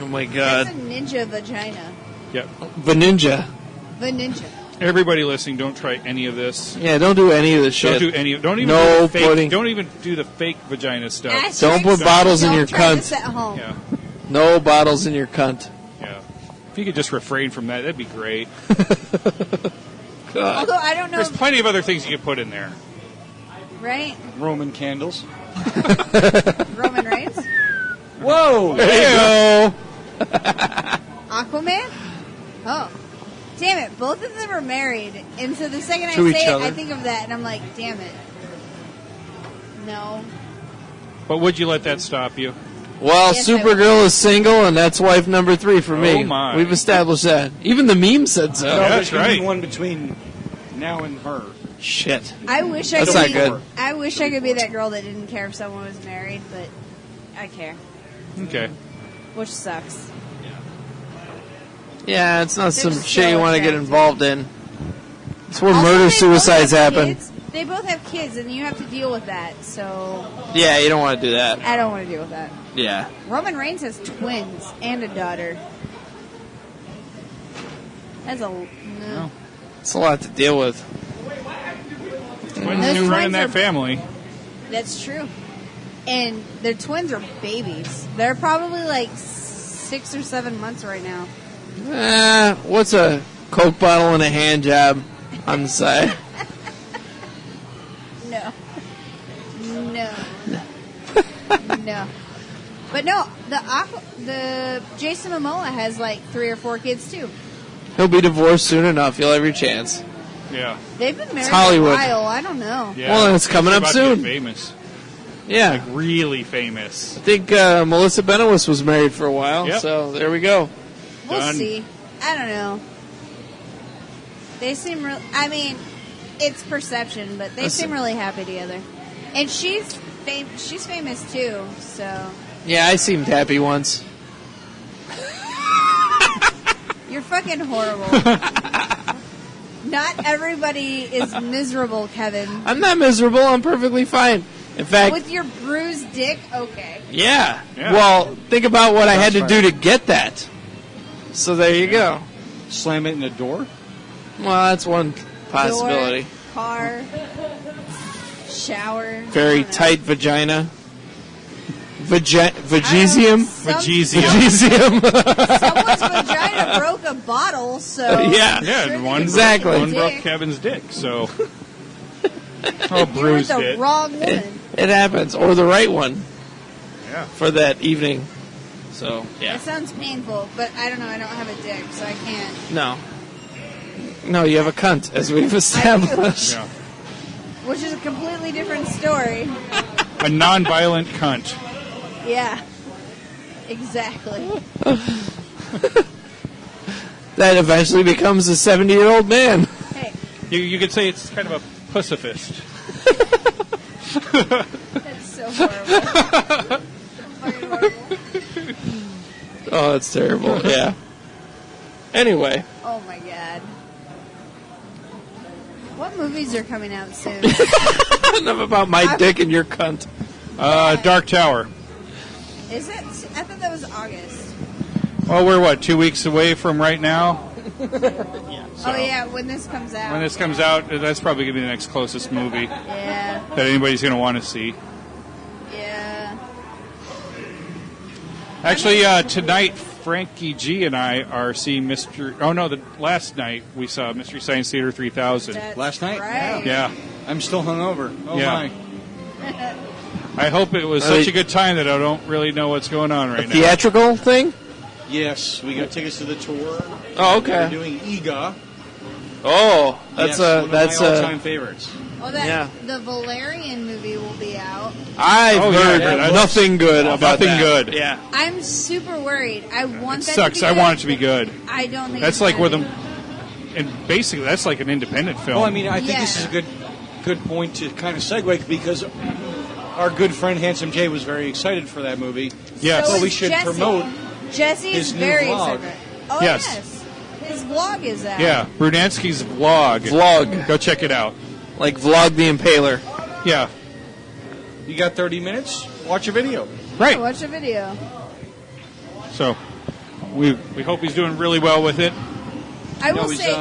Speaker 2: Oh my
Speaker 5: That's
Speaker 2: god.
Speaker 5: a ninja vagina.
Speaker 3: Yep.
Speaker 2: Vaninja.
Speaker 5: The ninja.
Speaker 3: Everybody listening, don't try any of this.
Speaker 2: Yeah, don't do any of this shit.
Speaker 3: Don't do any. Don't even.
Speaker 2: No
Speaker 3: do the fake,
Speaker 2: putting-
Speaker 3: Don't even do the fake vagina stuff.
Speaker 5: Asterisks,
Speaker 2: Don't put bottles in
Speaker 5: don't
Speaker 2: your
Speaker 5: try
Speaker 2: cunt.
Speaker 5: this at home.
Speaker 3: Yeah.
Speaker 2: No bottles in your cunt.
Speaker 3: Yeah. If you could just refrain from that, that'd be great.
Speaker 2: God.
Speaker 5: Although I don't know,
Speaker 3: There's plenty of other things you could put in there.
Speaker 5: right?
Speaker 4: Roman candles.
Speaker 5: Roman Reigns,
Speaker 4: Whoa!
Speaker 2: There you go.
Speaker 5: Aquaman. Oh, damn it! Both of them are married, and so the second I
Speaker 2: To
Speaker 5: say
Speaker 2: each
Speaker 5: it,
Speaker 2: other.
Speaker 5: I think of that, and I'm like, damn it. No.
Speaker 3: But would you let that stop you?
Speaker 2: Well,
Speaker 5: Yes, I
Speaker 2: Supergirl is single, and that's wife number 3 for me.
Speaker 3: Oh, my.
Speaker 2: We've established that. Even the meme said so.
Speaker 4: No,
Speaker 3: Yeah,
Speaker 4: there's
Speaker 3: that's
Speaker 4: gonna be
Speaker 3: right.
Speaker 4: one between now and her.
Speaker 2: Shit.
Speaker 5: I wish I
Speaker 2: That's
Speaker 5: could
Speaker 2: not
Speaker 5: be,
Speaker 2: good.
Speaker 5: I wish I could be that girl that didn't care if someone was married, but I care,
Speaker 3: Okay.
Speaker 5: which sucks.
Speaker 2: Yeah, it's not some
Speaker 5: They're
Speaker 2: shit
Speaker 5: so
Speaker 2: you want to get
Speaker 5: attractive.
Speaker 2: involved in. It's where
Speaker 5: Also,
Speaker 2: murder
Speaker 5: they both
Speaker 2: suicides
Speaker 5: have
Speaker 2: happen.
Speaker 5: kids. They both have kids, and you have to deal with that. So
Speaker 2: Yeah, you don't want to do that.
Speaker 5: I don't want to deal with that.
Speaker 2: Yeah.
Speaker 5: Roman Reigns has twins and a daughter. That's a no.
Speaker 2: It's a lot to deal with.
Speaker 3: Twins
Speaker 5: Those
Speaker 3: do run in
Speaker 5: twins
Speaker 3: that
Speaker 5: are-
Speaker 3: family.
Speaker 5: That's true. And their twins are babies. They're probably like 6 or 7 months right now.
Speaker 2: What's a Coke bottle and a hand job on the side?
Speaker 5: No. No. No. But no, the Jason Momoa has like 3 or 4 kids too.
Speaker 2: He'll be divorced soon enough. You'll have your chance.
Speaker 3: Yeah.
Speaker 5: They've been married
Speaker 2: Hollywood.
Speaker 5: a while. I don't know.
Speaker 3: Yeah.
Speaker 2: Well, it's coming up
Speaker 3: about to get
Speaker 2: soon.
Speaker 3: famous.
Speaker 2: Yeah.
Speaker 3: Like really famous.
Speaker 2: I think Melissa Benoist was married for a while,
Speaker 3: Yep.
Speaker 2: so there we go.
Speaker 5: We'll
Speaker 3: Done.
Speaker 5: see. I don't know. They seem real. I mean, it's perception, but they
Speaker 2: Listen.
Speaker 5: seem really happy together. And she's famous too. So
Speaker 2: Yeah, I seemed happy once.
Speaker 5: you're fucking horrible. Not everybody is miserable, Kevin.
Speaker 2: I'm not miserable. I'm perfectly fine. In fact,
Speaker 5: With your bruised dick, okay.
Speaker 2: yeah.
Speaker 3: Yeah.
Speaker 2: Well, think about what I had to
Speaker 4: That's
Speaker 2: do
Speaker 4: right.
Speaker 2: to get that. So there you go.
Speaker 4: Slam it in a door.
Speaker 2: Well, that's one possibility.
Speaker 5: Door, car, shower. I
Speaker 2: Very
Speaker 5: don't know.
Speaker 2: tight vagina. Vagesium?
Speaker 3: Vagesium.
Speaker 2: Vagesium.
Speaker 5: Someone's vagina broke a bottle, so
Speaker 2: Yeah.
Speaker 3: Yeah,
Speaker 5: Sure
Speaker 3: and
Speaker 5: they
Speaker 3: one,
Speaker 2: Exactly.
Speaker 3: one broke
Speaker 5: Dick.
Speaker 3: Kevin's dick, so. Oh,
Speaker 5: You're with
Speaker 3: bruised
Speaker 5: the
Speaker 3: it.
Speaker 5: wrong woman.
Speaker 2: It happens. Or the right one
Speaker 3: Yeah.
Speaker 2: for that evening. So, yeah.
Speaker 5: It sounds painful, but I don't know. I don't have a dick, so I can't.
Speaker 2: No. No, you have a cunt, as we've established.
Speaker 3: Yeah.
Speaker 5: Which is a completely different story.
Speaker 3: A non-violent cunt.
Speaker 5: Yeah. Exactly.
Speaker 2: That eventually becomes a 70-year-old man.
Speaker 5: Hey,
Speaker 3: You could say it's kind of a pussifist.
Speaker 5: that's so horrible. Fucking horrible.
Speaker 2: Oh, that's terrible. Yeah. Anyway.
Speaker 5: Oh my god. What movies are coming out soon?
Speaker 2: Enough about my dick and your cunt.
Speaker 3: Dark Tower.
Speaker 5: Is it? I thought that was August.
Speaker 3: Well, we're 2 weeks away from right now? So
Speaker 5: Oh yeah, when this comes out.
Speaker 3: when this comes out, that's probably going to be the next closest movie
Speaker 5: Yeah.
Speaker 3: that anybody's going to want to see.
Speaker 5: Yeah.
Speaker 3: Actually, tonight, Frankie G and I are seeing last night we saw Mystery Science Theater 3000.
Speaker 5: That's
Speaker 4: Last night?
Speaker 5: Right.
Speaker 3: Yeah.
Speaker 4: I'm still hungover. Oh,
Speaker 3: Yeah.
Speaker 4: my.
Speaker 3: I hope it was such a good time that I don't really know what's going on right now.
Speaker 2: Theatrical thing?
Speaker 4: Yes, we got tickets to the tour.
Speaker 2: Oh,
Speaker 4: We're
Speaker 2: okay.
Speaker 4: doing EGA.
Speaker 2: Oh,
Speaker 4: Yes, one of my all-time favorites.
Speaker 5: Oh, the Valerian movie will be out.
Speaker 2: I've heard
Speaker 3: yeah,
Speaker 2: nothing good about
Speaker 3: nothing
Speaker 2: that.
Speaker 3: good.
Speaker 2: Yeah.
Speaker 5: I'm super worried. I want
Speaker 3: It
Speaker 5: that
Speaker 3: sucks.
Speaker 5: to be
Speaker 3: I
Speaker 5: good.
Speaker 3: want it to be good.
Speaker 5: I don't think
Speaker 3: That's
Speaker 5: it's
Speaker 3: like
Speaker 5: gonna
Speaker 3: with
Speaker 5: be.
Speaker 3: them, and basically that's like an independent film.
Speaker 4: Well, I mean, I think
Speaker 5: Yeah.
Speaker 4: this is a good point to kind of segue because our good friend Handsome Jay was very excited for that movie.
Speaker 3: Yes.
Speaker 5: So
Speaker 4: Well, we
Speaker 5: is
Speaker 4: should
Speaker 5: Jesse.
Speaker 4: promote
Speaker 5: Jesse is
Speaker 4: his new
Speaker 5: very
Speaker 4: vlog.
Speaker 5: excited. Oh,
Speaker 3: Yes.
Speaker 5: yes. His vlog is out.
Speaker 3: Yeah, Brunansky's vlog.
Speaker 2: Vlog.
Speaker 3: Go check it out.
Speaker 2: Like Vlog the Impaler.
Speaker 3: Yeah,
Speaker 4: You got 30 minutes? Watch a video.
Speaker 3: right.
Speaker 5: Watch the video.
Speaker 3: So we hope he's doing really well with it.
Speaker 5: I will
Speaker 4: he's,
Speaker 5: say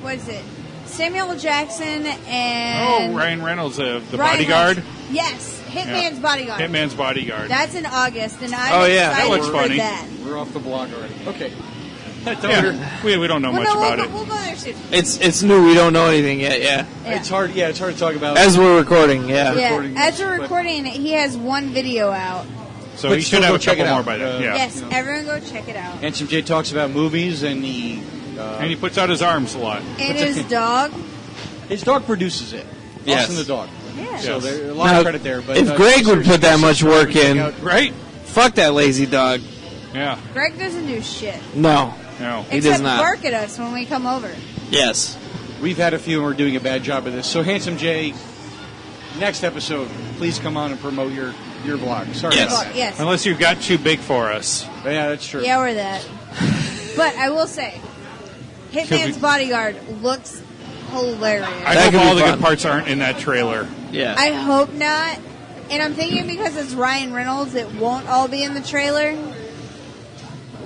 Speaker 5: what is it? Samuel L. Jackson and
Speaker 3: Ryan Reynolds, the
Speaker 5: Ryan
Speaker 3: Bodyguard,
Speaker 5: Reynolds. Yes, Hitman's Bodyguard.
Speaker 3: Hitman's Bodyguard.
Speaker 5: That's in August, and I'm
Speaker 2: Oh, yeah,
Speaker 5: excited
Speaker 3: that looks
Speaker 5: for
Speaker 3: funny.
Speaker 5: that.
Speaker 4: We're off the blog already. Okay.
Speaker 3: Yeah, we don't know much about it.
Speaker 5: We'll go there soon.
Speaker 2: It's new. We don't know anything yet. Yeah.
Speaker 5: Yeah.
Speaker 4: It's hard to talk about.
Speaker 2: As we're recording. Yeah.
Speaker 5: Yeah,
Speaker 4: recording
Speaker 5: as
Speaker 4: this,
Speaker 5: we're
Speaker 4: but-
Speaker 5: recording, he has one video out.
Speaker 3: So
Speaker 4: But
Speaker 3: he
Speaker 4: still
Speaker 3: should have
Speaker 4: go
Speaker 3: a
Speaker 4: check
Speaker 3: couple
Speaker 4: it
Speaker 3: more
Speaker 4: out.
Speaker 3: by then. Yeah.
Speaker 5: Yes,
Speaker 4: you know.
Speaker 5: everyone go check it out.
Speaker 4: Handsome Jay talks about movies and
Speaker 3: And he puts out his arms a lot.
Speaker 5: And his dog.
Speaker 4: his dog produces it.
Speaker 2: Yes.
Speaker 4: Austin the dog.
Speaker 5: Yeah.
Speaker 4: So there's a lot
Speaker 2: Now,
Speaker 4: of credit there. But
Speaker 2: if Greg would put that much work in,
Speaker 3: Right?
Speaker 2: fuck that lazy dog.
Speaker 3: Yeah.
Speaker 5: Greg doesn't do shit.
Speaker 2: No.
Speaker 3: No.
Speaker 2: He
Speaker 5: Except
Speaker 2: does not.
Speaker 5: bark at us when we come over.
Speaker 2: Yes.
Speaker 4: We've had a few and we're doing a bad job of this. So Handsome Jay, next episode, please come on and promote your vlog. Sorry
Speaker 2: Yes.
Speaker 4: about that.
Speaker 5: Yes.
Speaker 3: Unless you've got too big for us.
Speaker 4: Yeah, that's true.
Speaker 5: Yeah, we're that. But I will say, Hitman's Bodyguard looks hilarious.
Speaker 3: I
Speaker 2: That
Speaker 3: hope
Speaker 2: could be
Speaker 3: all the
Speaker 2: fun.
Speaker 3: good parts aren't in that trailer.
Speaker 2: Yeah.
Speaker 5: I hope not. And I'm thinking because it's Ryan Reynolds, it won't all be in the trailer.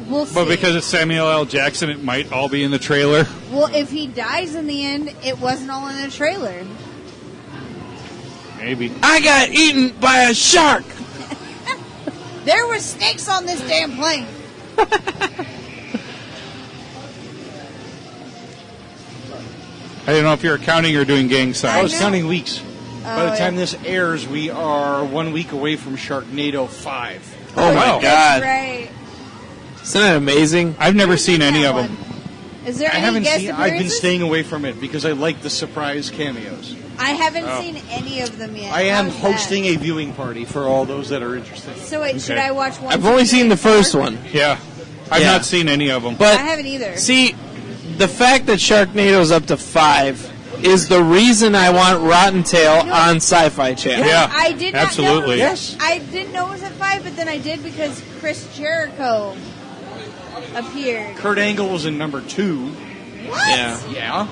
Speaker 5: We'll see.
Speaker 3: But because it's Samuel L. Jackson, it might all be in the trailer.
Speaker 5: Well, if he dies in the end, it wasn't all in the trailer.
Speaker 3: Maybe.
Speaker 2: I got eaten by a shark.
Speaker 5: There were snakes on this damn plane.
Speaker 3: I don't know if you're counting or doing gang
Speaker 4: I
Speaker 3: signs.
Speaker 4: was
Speaker 5: know.
Speaker 4: counting weeks. By the
Speaker 5: yeah.
Speaker 4: time this airs, we are 1 week away from Sharknado 5.
Speaker 2: Oh my
Speaker 3: wow.
Speaker 2: god.
Speaker 5: That's right.
Speaker 2: Isn't that amazing?
Speaker 3: I've never seen any of
Speaker 5: That
Speaker 3: them.
Speaker 5: one. Is there
Speaker 4: I
Speaker 5: any
Speaker 4: haven't
Speaker 5: guest
Speaker 4: seen. I've been
Speaker 5: appearances?
Speaker 4: staying away from it because I like the surprise cameos.
Speaker 5: I haven't
Speaker 3: Oh.
Speaker 5: seen any of them yet.
Speaker 4: I am
Speaker 5: How's that?
Speaker 4: hosting a viewing party for all those that are interested.
Speaker 5: So wait, should
Speaker 3: Okay.
Speaker 5: I watch one?
Speaker 2: I've only seen the first one.
Speaker 3: Yeah. I've
Speaker 2: Yeah.
Speaker 3: not seen any of them.
Speaker 5: I
Speaker 2: But
Speaker 5: haven't either.
Speaker 2: see, the fact that Sharknado's up to 5 is the reason I want Rotten Tail
Speaker 5: No.
Speaker 2: on Sci-Fi Channel.
Speaker 3: Yeah,
Speaker 5: I did not
Speaker 3: absolutely.
Speaker 5: know.
Speaker 4: Yes.
Speaker 5: I didn't know it was at 5, but then I did because Chris Jericho appeared.
Speaker 4: Kurt Angle was in number 2.
Speaker 5: What?
Speaker 2: Yeah.
Speaker 4: Yeah.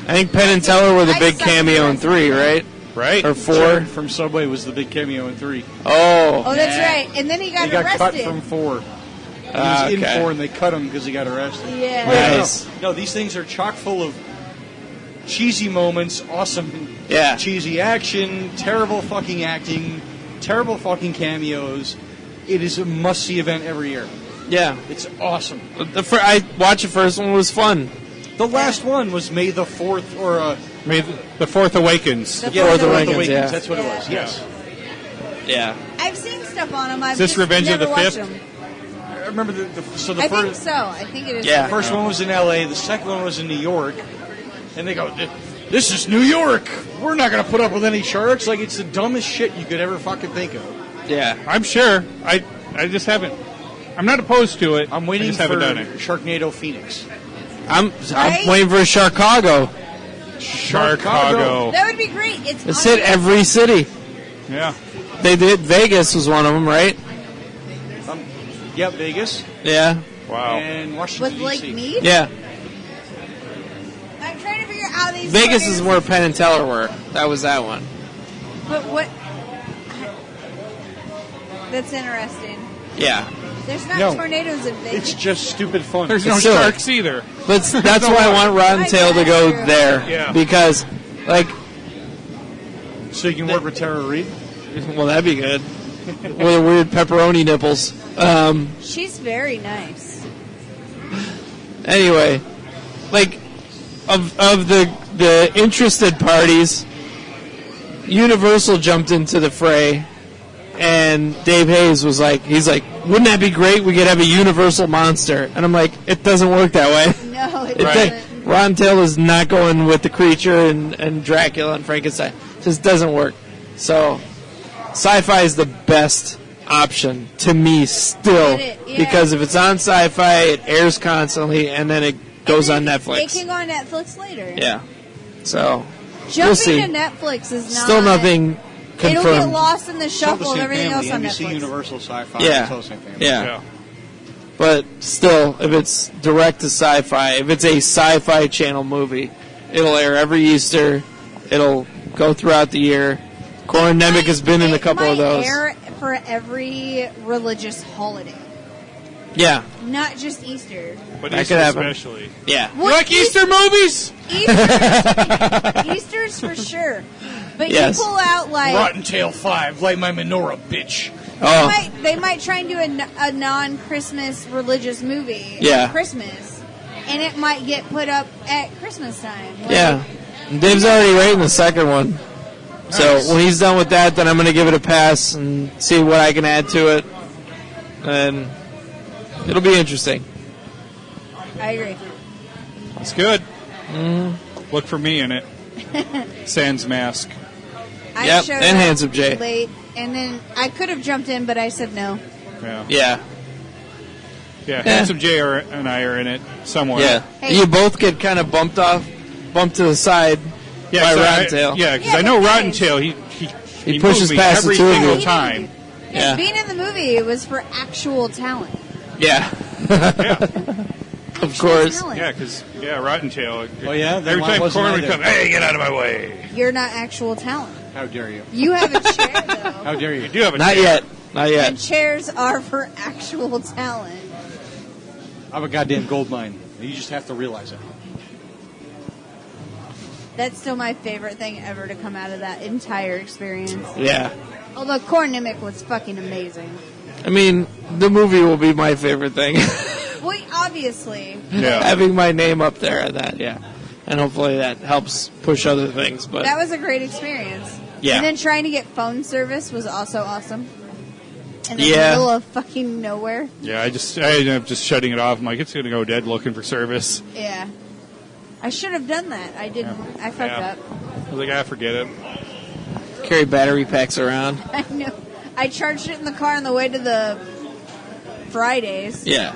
Speaker 2: I think Penn and Teller were the
Speaker 5: I
Speaker 2: big
Speaker 5: suck at
Speaker 2: cameo in
Speaker 5: this.
Speaker 2: 3, right?
Speaker 3: Right?
Speaker 2: Or 4?
Speaker 4: Jared from Subway was the big cameo in 3.
Speaker 2: Oh.
Speaker 5: Oh, that's
Speaker 4: Yeah.
Speaker 5: right. And then he got
Speaker 4: He got cut
Speaker 5: arrested.
Speaker 4: from 4. He was in
Speaker 2: okay.
Speaker 4: 4 and they cut him because he got arrested.
Speaker 5: Yeah.
Speaker 4: Wait,
Speaker 2: Nice.
Speaker 4: no, these things are chock full of cheesy moments, awesome
Speaker 2: Yeah.
Speaker 4: cheesy action, terrible fucking acting, terrible fucking cameos. It is a must-see event every year.
Speaker 2: Yeah.
Speaker 4: It's awesome.
Speaker 2: I watched the first one, it was fun.
Speaker 4: The last one was May the 4th, or
Speaker 3: May the Fourth Awakens.
Speaker 5: The
Speaker 4: yeah,
Speaker 5: Fourth
Speaker 2: Fourth
Speaker 5: Awakens,
Speaker 2: Awakens, yeah.
Speaker 4: That's what it was.
Speaker 5: Yeah.
Speaker 4: Yes.
Speaker 2: Yeah.
Speaker 5: I've seen stuff on him. I've
Speaker 3: Is this
Speaker 5: just
Speaker 3: Revenge of
Speaker 5: never
Speaker 3: the
Speaker 5: watched
Speaker 3: Fifth?
Speaker 5: them.
Speaker 4: I remember the
Speaker 5: I think
Speaker 4: first
Speaker 5: so. I think it is.
Speaker 2: Yeah.
Speaker 4: first one was in L.A. The second one was in New York, and they go, "This is New York. We're not going to put up with any sharks." Like, it's the dumbest shit you could ever fucking think of.
Speaker 2: Yeah.
Speaker 3: I'm sure. I just haven't. I'm not opposed to it.
Speaker 4: I'm
Speaker 3: I
Speaker 4: waiting
Speaker 3: just
Speaker 4: for
Speaker 3: haven't done it.
Speaker 4: Sharknado Phoenix.
Speaker 2: I'm
Speaker 5: Right?
Speaker 2: waiting for Chicago.
Speaker 3: Chicago.
Speaker 5: That would be great.
Speaker 2: It's hit every city.
Speaker 3: Yeah.
Speaker 2: They did. Vegas was one of them, right?
Speaker 4: Yeah, Vegas
Speaker 2: Yeah.
Speaker 3: Wow.
Speaker 4: and Washington
Speaker 5: with Lake
Speaker 4: D.C.
Speaker 5: Mead.
Speaker 2: Yeah.
Speaker 5: I'm trying to figure out how these.
Speaker 2: Vegas
Speaker 5: fuckers-
Speaker 2: is where Penn and Teller were. That was that one.
Speaker 5: But what? That's interesting.
Speaker 2: Yeah.
Speaker 5: There's not
Speaker 4: No.
Speaker 5: tornadoes in Vegas.
Speaker 4: It's just stupid fun.
Speaker 3: There's no
Speaker 2: It's silly.
Speaker 3: sharks either.
Speaker 2: But that's why I want Rotten Tail to go there.
Speaker 3: Yeah.
Speaker 2: Because, like,
Speaker 4: So you can work with Tara Reid?
Speaker 2: well, that'd be good. With the weird pepperoni nipples.
Speaker 5: She's very nice.
Speaker 2: Anyway, like, of the interested parties, Universal jumped into the fray, and Dave Hayes was like, wouldn't that be great? We could have a Universal monster. And I'm like, it doesn't work that way.
Speaker 5: No, it
Speaker 2: Right.
Speaker 5: doesn't.
Speaker 2: Rotten Tail is not going with the creature and Dracula and Frankenstein. It just doesn't work. So, sci-fi is the best option to me still.
Speaker 5: Yeah.
Speaker 2: Because if it's on sci-fi, it airs constantly, and then it goes on Netflix.
Speaker 5: It can go on Netflix later.
Speaker 2: Yeah. So,
Speaker 5: Jumping
Speaker 2: we'll see.
Speaker 5: to Netflix is not...
Speaker 2: Still nothing confirmed.
Speaker 5: It'll get lost in the
Speaker 4: It's all the
Speaker 5: shuffle of
Speaker 4: same
Speaker 5: everything
Speaker 4: family.
Speaker 5: else on
Speaker 4: NBC,
Speaker 5: Netflix.
Speaker 4: Universal, Sci-Fi.
Speaker 2: Yeah.
Speaker 4: It's all the same family.
Speaker 2: Yeah. But still, if it's direct to sci-fi, if it's a sci-fi channel movie, it'll air every Easter. It'll go throughout the year. Coronemic has been in a couple of those.
Speaker 5: It might air for every religious holiday,
Speaker 2: Yeah.
Speaker 5: not just Easter.
Speaker 3: But
Speaker 2: That
Speaker 3: Easter
Speaker 2: could happen.
Speaker 3: especially.
Speaker 2: Yeah.
Speaker 3: You like Easter movies?
Speaker 5: Easter's for sure. But
Speaker 2: Yes.
Speaker 5: you pull out like
Speaker 4: Rotten Tail 5, light my menorah, bitch.
Speaker 2: Oh,
Speaker 5: they might try and do a non-Christmas religious movie
Speaker 2: Yeah.
Speaker 5: at Christmas, and it might get put up at Christmas time. Like,
Speaker 2: yeah. And Dave's already rating the second one. So
Speaker 4: Nice.
Speaker 2: when he's done with that, then I'm going to give it a pass and see what I can add to it. And it'll be interesting.
Speaker 5: I agree.
Speaker 3: It's good. Look for me in it. Sans mask.
Speaker 5: I
Speaker 2: Yep,
Speaker 5: showed
Speaker 2: and
Speaker 5: up
Speaker 2: Handsome Jay.
Speaker 5: late, and then I could have jumped in, but I said no.
Speaker 3: Yeah.
Speaker 2: Yeah.
Speaker 3: Yeah. Handsome Jay and I are in it somewhere.
Speaker 2: Yeah.
Speaker 5: Hey.
Speaker 2: You both get kind of bumped to the side
Speaker 3: Yeah,
Speaker 2: by
Speaker 3: so
Speaker 2: Rotten Tail.
Speaker 3: Yeah, because
Speaker 5: Yeah,
Speaker 3: I know
Speaker 5: but
Speaker 3: Rotten
Speaker 5: nice.
Speaker 3: Tail. He
Speaker 2: pushes
Speaker 3: moved me
Speaker 2: past the
Speaker 3: every
Speaker 2: two of
Speaker 3: single
Speaker 2: you.
Speaker 3: time.
Speaker 2: Yeah.
Speaker 5: Being in the movie was for actual talent.
Speaker 2: Yeah.
Speaker 3: Yeah.
Speaker 2: Of course.
Speaker 5: Talent.
Speaker 3: Yeah, because Rotten Tail.
Speaker 4: Oh, yeah? Then
Speaker 3: Every
Speaker 4: why
Speaker 3: time
Speaker 4: wasn't
Speaker 3: Corn
Speaker 4: I
Speaker 3: would
Speaker 4: there?
Speaker 3: come, hey, get out of my way.
Speaker 5: You're not actual talent.
Speaker 4: How dare you?
Speaker 5: You have a chair, though.
Speaker 4: How dare you?
Speaker 3: You do have a
Speaker 2: Not
Speaker 3: chair.
Speaker 2: yet. Not
Speaker 5: And
Speaker 2: yet.
Speaker 5: chairs are for actual talent.
Speaker 4: I'm a goddamn gold mine. You just have to realize it.
Speaker 5: That's still my favorite thing ever to come out of that entire experience.
Speaker 2: Yeah.
Speaker 5: Although Cornemic was fucking amazing.
Speaker 2: I mean, the movie will be my favorite thing.
Speaker 5: Well, obviously.
Speaker 3: Yeah.
Speaker 2: Having my name up there at that, yeah. And hopefully that helps push other things. But
Speaker 5: That was a great experience.
Speaker 2: Yeah.
Speaker 5: And then trying to get phone service was also awesome. In the
Speaker 2: Yeah.
Speaker 5: middle of fucking nowhere.
Speaker 3: Yeah, I ended up just shutting it off. I'm like, it's going to go dead looking for service.
Speaker 5: Yeah. I should have done that. I didn't. I fucked
Speaker 3: Yeah.
Speaker 5: up.
Speaker 3: I was like, forget it.
Speaker 2: carry battery packs around.
Speaker 5: I know. I charged it in the car on the way to the Fridays.
Speaker 2: Yeah.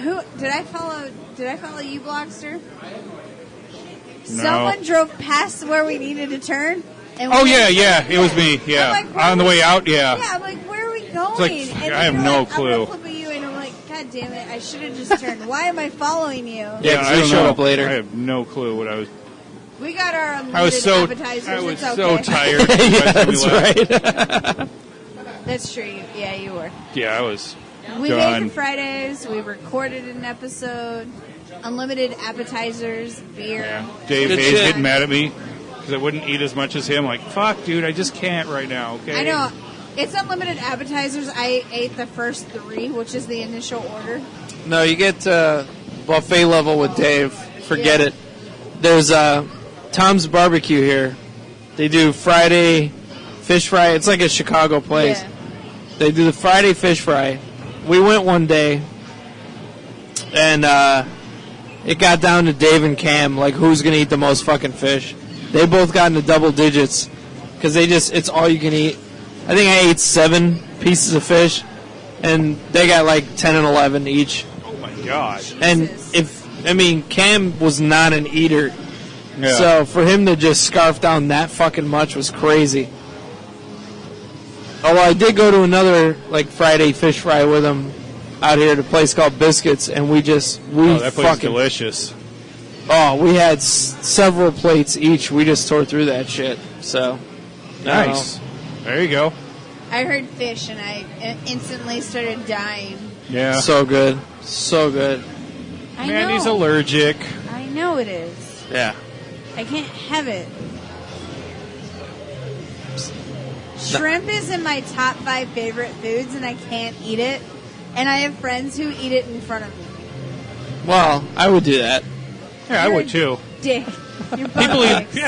Speaker 5: Who did I follow? Did I follow you, Blogster?
Speaker 3: No.
Speaker 5: Someone drove past where we needed to turn. And
Speaker 3: Oh,
Speaker 5: we-
Speaker 3: yeah, it was me, yeah.
Speaker 5: I'm like, where
Speaker 3: On the
Speaker 5: are
Speaker 3: way
Speaker 5: we-
Speaker 3: out, yeah.
Speaker 5: Yeah, I'm like, where are we going?
Speaker 3: like,
Speaker 5: And
Speaker 3: fuck,
Speaker 5: then
Speaker 3: I have
Speaker 5: you're
Speaker 3: no
Speaker 5: like,
Speaker 3: clue.
Speaker 5: I'm gonna flip at you, and I'm like, God damn it, I should have just turned. Why am I following you?
Speaker 2: Yeah, 'cause
Speaker 3: I
Speaker 2: we
Speaker 3: don't
Speaker 2: showed
Speaker 3: know.
Speaker 2: up later.
Speaker 3: I have no clue what I was.
Speaker 5: We got our unlimited
Speaker 3: I was so.
Speaker 5: appetizers.
Speaker 3: I was
Speaker 5: it's okay.
Speaker 3: so tired. by the
Speaker 2: Yeah,
Speaker 3: time we
Speaker 2: that's
Speaker 3: left.
Speaker 2: right.
Speaker 5: That's true. Yeah, you were.
Speaker 3: Yeah, I was.
Speaker 5: We
Speaker 3: Done.
Speaker 5: made the Fridays. We recorded an episode. Unlimited appetizers, beer.
Speaker 3: Yeah. Dave
Speaker 2: Good
Speaker 3: Hayes
Speaker 2: shit.
Speaker 3: getting mad at me because I wouldn't eat as much as him. Like, fuck, dude, I just can't right now. Okay.
Speaker 5: I know. It's unlimited appetizers. I ate the first 3, which is the initial order.
Speaker 2: No, you get buffet level with Dave. Forget
Speaker 5: Yeah.
Speaker 2: it. There's Tom's Barbecue here. They do Friday fish fry. It's like a Chicago place.
Speaker 5: Yeah.
Speaker 2: They do the Friday fish fry. We went one day, and it got down to Dave and Cam, like who's going to eat the most fucking fish. They both got into double digits because it's all you can eat. I think I ate 7 pieces of fish, and they got like 10 and 11 each.
Speaker 3: Oh my god.
Speaker 2: And
Speaker 5: Jesus.
Speaker 2: Cam was not an eater.
Speaker 3: Yeah.
Speaker 2: So for him to just scarf down that fucking much was crazy. Although I did go to another like Friday fish fry with him out here at a place called Biscuits, and we
Speaker 3: Oh, that place is
Speaker 2: fucking
Speaker 3: delicious.
Speaker 2: we had several plates each. We just tore through that shit. So
Speaker 3: Nice. There you go.
Speaker 5: I heard fish and I instantly started dying.
Speaker 3: Yeah.
Speaker 2: So good. So good.
Speaker 5: I
Speaker 3: Mandy's
Speaker 5: know.
Speaker 3: allergic.
Speaker 5: I know it is.
Speaker 2: Yeah.
Speaker 5: I can't have it. Shrimp is in my top 5 favorite foods, and I can't eat it. And I have friends who eat it in front of me.
Speaker 2: Well, I would do that.
Speaker 3: Yeah, I would too.
Speaker 5: Dick. You're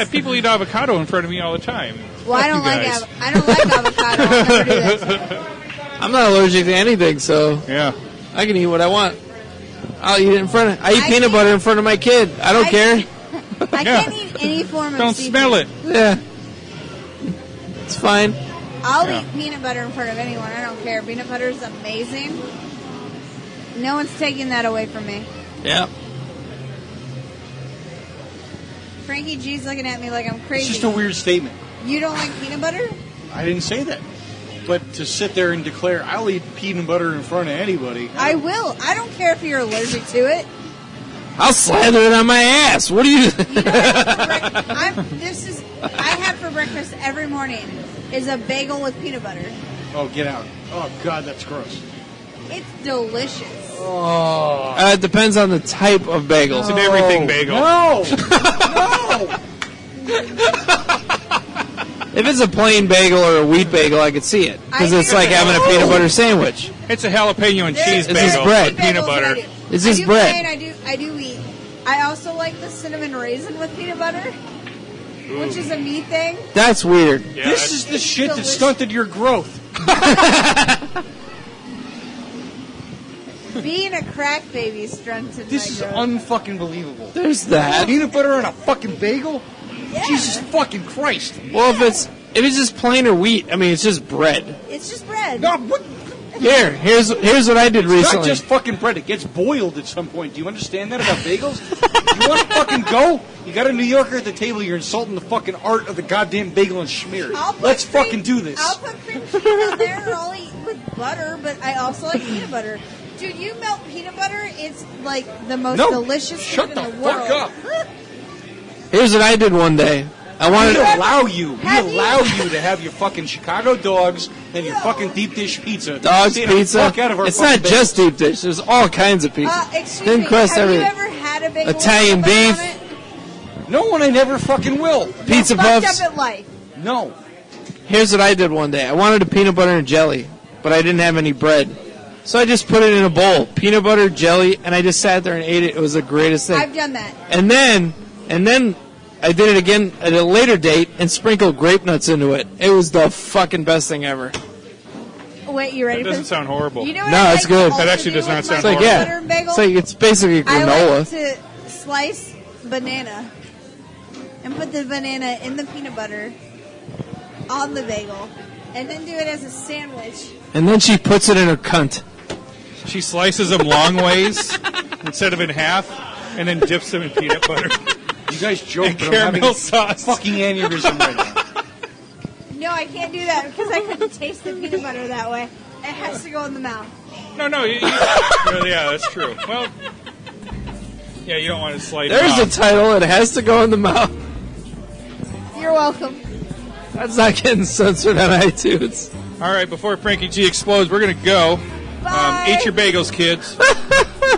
Speaker 3: People eat avocado in front of me all the time.
Speaker 5: Well, I don't
Speaker 3: You
Speaker 5: like
Speaker 3: guys.
Speaker 5: avocado. I'll never do that to you.
Speaker 2: I'm not allergic to anything, so
Speaker 3: Yeah.
Speaker 2: I can eat what I want. I'll eat it in front of... I eat
Speaker 5: I
Speaker 2: peanut
Speaker 5: can't-
Speaker 2: butter in front of my kid. I don't care.
Speaker 5: I can't eat any form of
Speaker 3: Don't
Speaker 5: seafood.
Speaker 3: smell it.
Speaker 2: Yeah. It's fine.
Speaker 5: I'll
Speaker 3: Yeah.
Speaker 5: eat peanut butter in front of anyone. I don't care. Peanut butter is amazing. No one's taking that away from me.
Speaker 2: Yeah.
Speaker 5: Frankie G's looking at me like I'm crazy.
Speaker 4: It's just a weird statement.
Speaker 5: You don't like peanut butter?
Speaker 4: I didn't say that. But to sit there and declare, I'll eat peanut butter in front of anybody.
Speaker 5: I will. I don't care if you're allergic to it.
Speaker 2: I'll slather it on my ass. What do you...
Speaker 5: You know what? I have for breakfast every morning is a bagel with peanut butter.
Speaker 4: Oh, get out. Oh, God, that's gross.
Speaker 5: It's delicious.
Speaker 4: Oh.
Speaker 2: It depends on the type of bagel.
Speaker 3: It's an everything bagel.
Speaker 4: No! No!
Speaker 2: If it's a plain bagel or a wheat bagel, I could see it. Because
Speaker 5: I
Speaker 2: it's
Speaker 5: do.
Speaker 2: like having a peanut butter sandwich.
Speaker 3: It's a jalapeno and cheese
Speaker 2: This is
Speaker 3: bagel
Speaker 2: bread.
Speaker 3: with peanut
Speaker 5: Bagels that I
Speaker 3: butter.
Speaker 5: do.
Speaker 2: It's just
Speaker 5: I do
Speaker 2: bread.
Speaker 5: plain, I do eat. I also like the cinnamon raisin with peanut butter, which is a me thing.
Speaker 2: That's weird.
Speaker 3: Yeah,
Speaker 4: This is the shit that
Speaker 5: delicious.
Speaker 4: stunted your growth.
Speaker 5: Being a crack baby stunted
Speaker 4: This is
Speaker 5: my growth.
Speaker 4: unfucking believable.
Speaker 2: There's that.
Speaker 4: Peanut butter on a fucking bagel?
Speaker 5: Yeah.
Speaker 4: Jesus fucking Christ.
Speaker 2: Well, if it's just plain or wheat, I mean, it's just bread.
Speaker 5: It's just bread.
Speaker 4: No, what?
Speaker 2: Here's what I did
Speaker 4: It's
Speaker 2: recently.
Speaker 4: not just fucking bread. It gets boiled at some point. Do you understand that about bagels? You want to fucking go? You got a New Yorker at the table. You're insulting the fucking art of the goddamn bagel and schmear.
Speaker 5: I'll put
Speaker 4: Let's
Speaker 5: cream-
Speaker 4: fucking do this.
Speaker 5: I'll put cream cheese on there, or I'll eat with butter, but I also like peanut butter. Dude, you melt peanut butter, it's like the most
Speaker 4: No,
Speaker 5: delicious
Speaker 4: shut
Speaker 5: thing in
Speaker 4: the
Speaker 5: the world.
Speaker 4: fuck up.
Speaker 2: Here's what I did one day. I
Speaker 4: We
Speaker 2: wanted
Speaker 4: allow you. We
Speaker 5: Have you-
Speaker 4: allow you to have your fucking Chicago dogs and your fucking deep dish pizza.
Speaker 2: dogs
Speaker 4: Stay the
Speaker 2: pizza.
Speaker 4: fuck out of our
Speaker 2: It's
Speaker 4: fucking
Speaker 2: not just deep dish. There's all kinds of pizza.
Speaker 5: Excuse
Speaker 2: Thin
Speaker 5: me,
Speaker 2: crust,
Speaker 5: have
Speaker 2: everything.
Speaker 5: you ever had a bagel
Speaker 2: Italian
Speaker 5: with peanut
Speaker 2: beef.
Speaker 5: butter on it?
Speaker 4: bagels. No one, I never fucking will.
Speaker 2: Pizza
Speaker 5: You're fucked
Speaker 2: puffs.
Speaker 5: up at life.
Speaker 4: No.
Speaker 2: Here's what I did one day. I wanted a peanut butter and jelly, but I didn't have any bread. So I just put it in a bowl. Peanut butter, jelly, and I just sat there and ate it. It was the greatest thing.
Speaker 5: I've done that.
Speaker 2: And then I did it again at a later date and sprinkled grape nuts into it. It was the fucking best thing ever.
Speaker 5: Wait, you ready
Speaker 3: That
Speaker 5: for
Speaker 3: doesn't
Speaker 5: this?
Speaker 3: sound horrible.
Speaker 5: You know what
Speaker 2: No,
Speaker 5: I
Speaker 2: it's
Speaker 5: like
Speaker 2: good.
Speaker 5: to
Speaker 2: That
Speaker 5: also
Speaker 3: actually
Speaker 5: do
Speaker 3: does not
Speaker 5: with
Speaker 3: sound
Speaker 5: my
Speaker 2: It's like,
Speaker 5: peanut
Speaker 2: yeah.
Speaker 5: butter and bagel?
Speaker 2: It's like it's basically
Speaker 5: I
Speaker 2: granola.
Speaker 5: like to slice banana and put the banana in the peanut butter on the bagel, and then do it as a sandwich.
Speaker 2: And then she puts it in her cunt.
Speaker 3: She slices them long ways instead of in half, and then dips them in peanut butter
Speaker 4: You guys joke,
Speaker 3: and
Speaker 4: but I'm having
Speaker 3: caramel
Speaker 4: a
Speaker 3: sauce.
Speaker 4: fucking aneurysm right now.
Speaker 5: No, I can't do that because I couldn't taste the peanut butter that way. It has to go in the mouth.
Speaker 3: No, well, yeah, that's true. Well, yeah, you don't want to slide it
Speaker 2: There's a
Speaker 3: off.
Speaker 2: title. It has to go in the mouth.
Speaker 5: You're welcome.
Speaker 2: That's not getting censored on iTunes.
Speaker 3: All right, before Frankie G explodes, we're going to go.
Speaker 5: Bye.
Speaker 3: Eat your bagels, kids.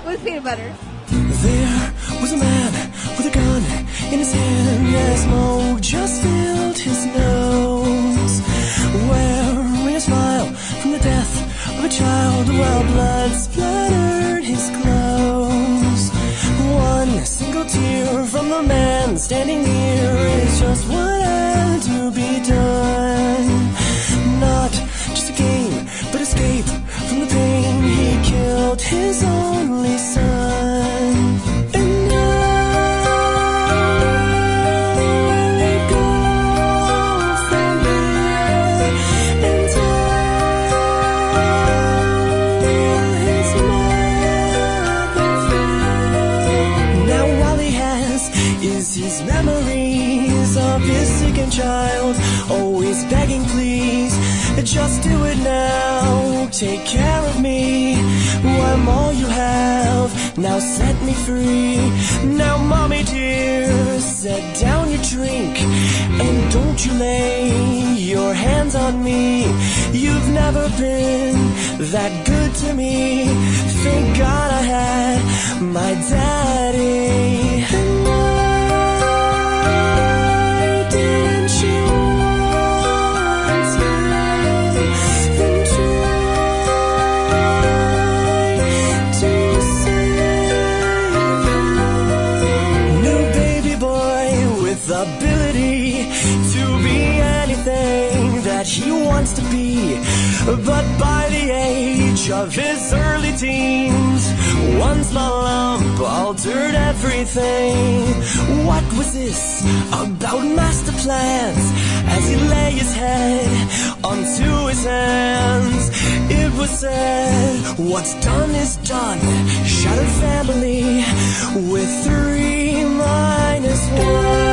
Speaker 5: With peanut butter.
Speaker 6: There was a man with a gun in his hand as smoke just filled his nose, wearing a smile from the death of a child while blood splattered his clothes. One single tear from the man standing near is just what had to be done. Not just a game, but escape from the pain. He killed his only son. And I let go from here and tell his mother. Now all he has is his memories of his sickened child, always begging please, just do it now, take care of me, I'm all you have, now set me free. Now mommy dear, set down your drink, and don't you lay your head hands on me. You've never been that good to me. Thank God I had my daddy. And why didn't you want him? Then try to save him. New baby boy with ability to be anything that he wants to be. But by the age of his early teens, one small lump altered everything. What was this about master plans? As he lay his head onto his hands, it was said, what's done is done. Shattered family with 3 minus 1.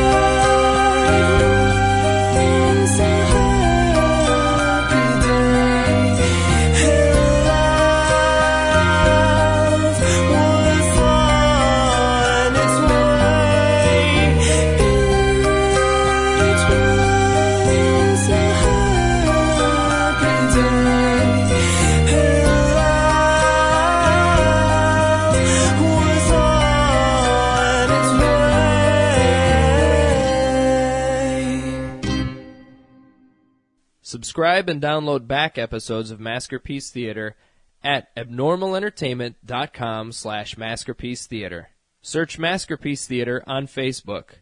Speaker 2: Subscribe and download back episodes of Maskerpiece Theater at abnormalentertainment.com/Maskerpiece Theater. Search Maskerpiece Theater on Facebook.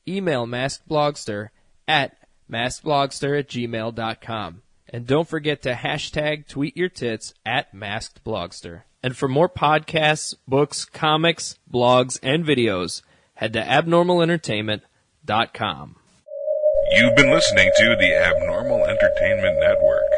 Speaker 2: Email maskedblogster at maskedblogster@gmail.com. And don't forget to hashtag tweet your tits at maskedblogster. And for more podcasts, books, comics, blogs, and videos, head to abnormalentertainment.com.
Speaker 1: You've been listening to the Abnormal Entertainment Network.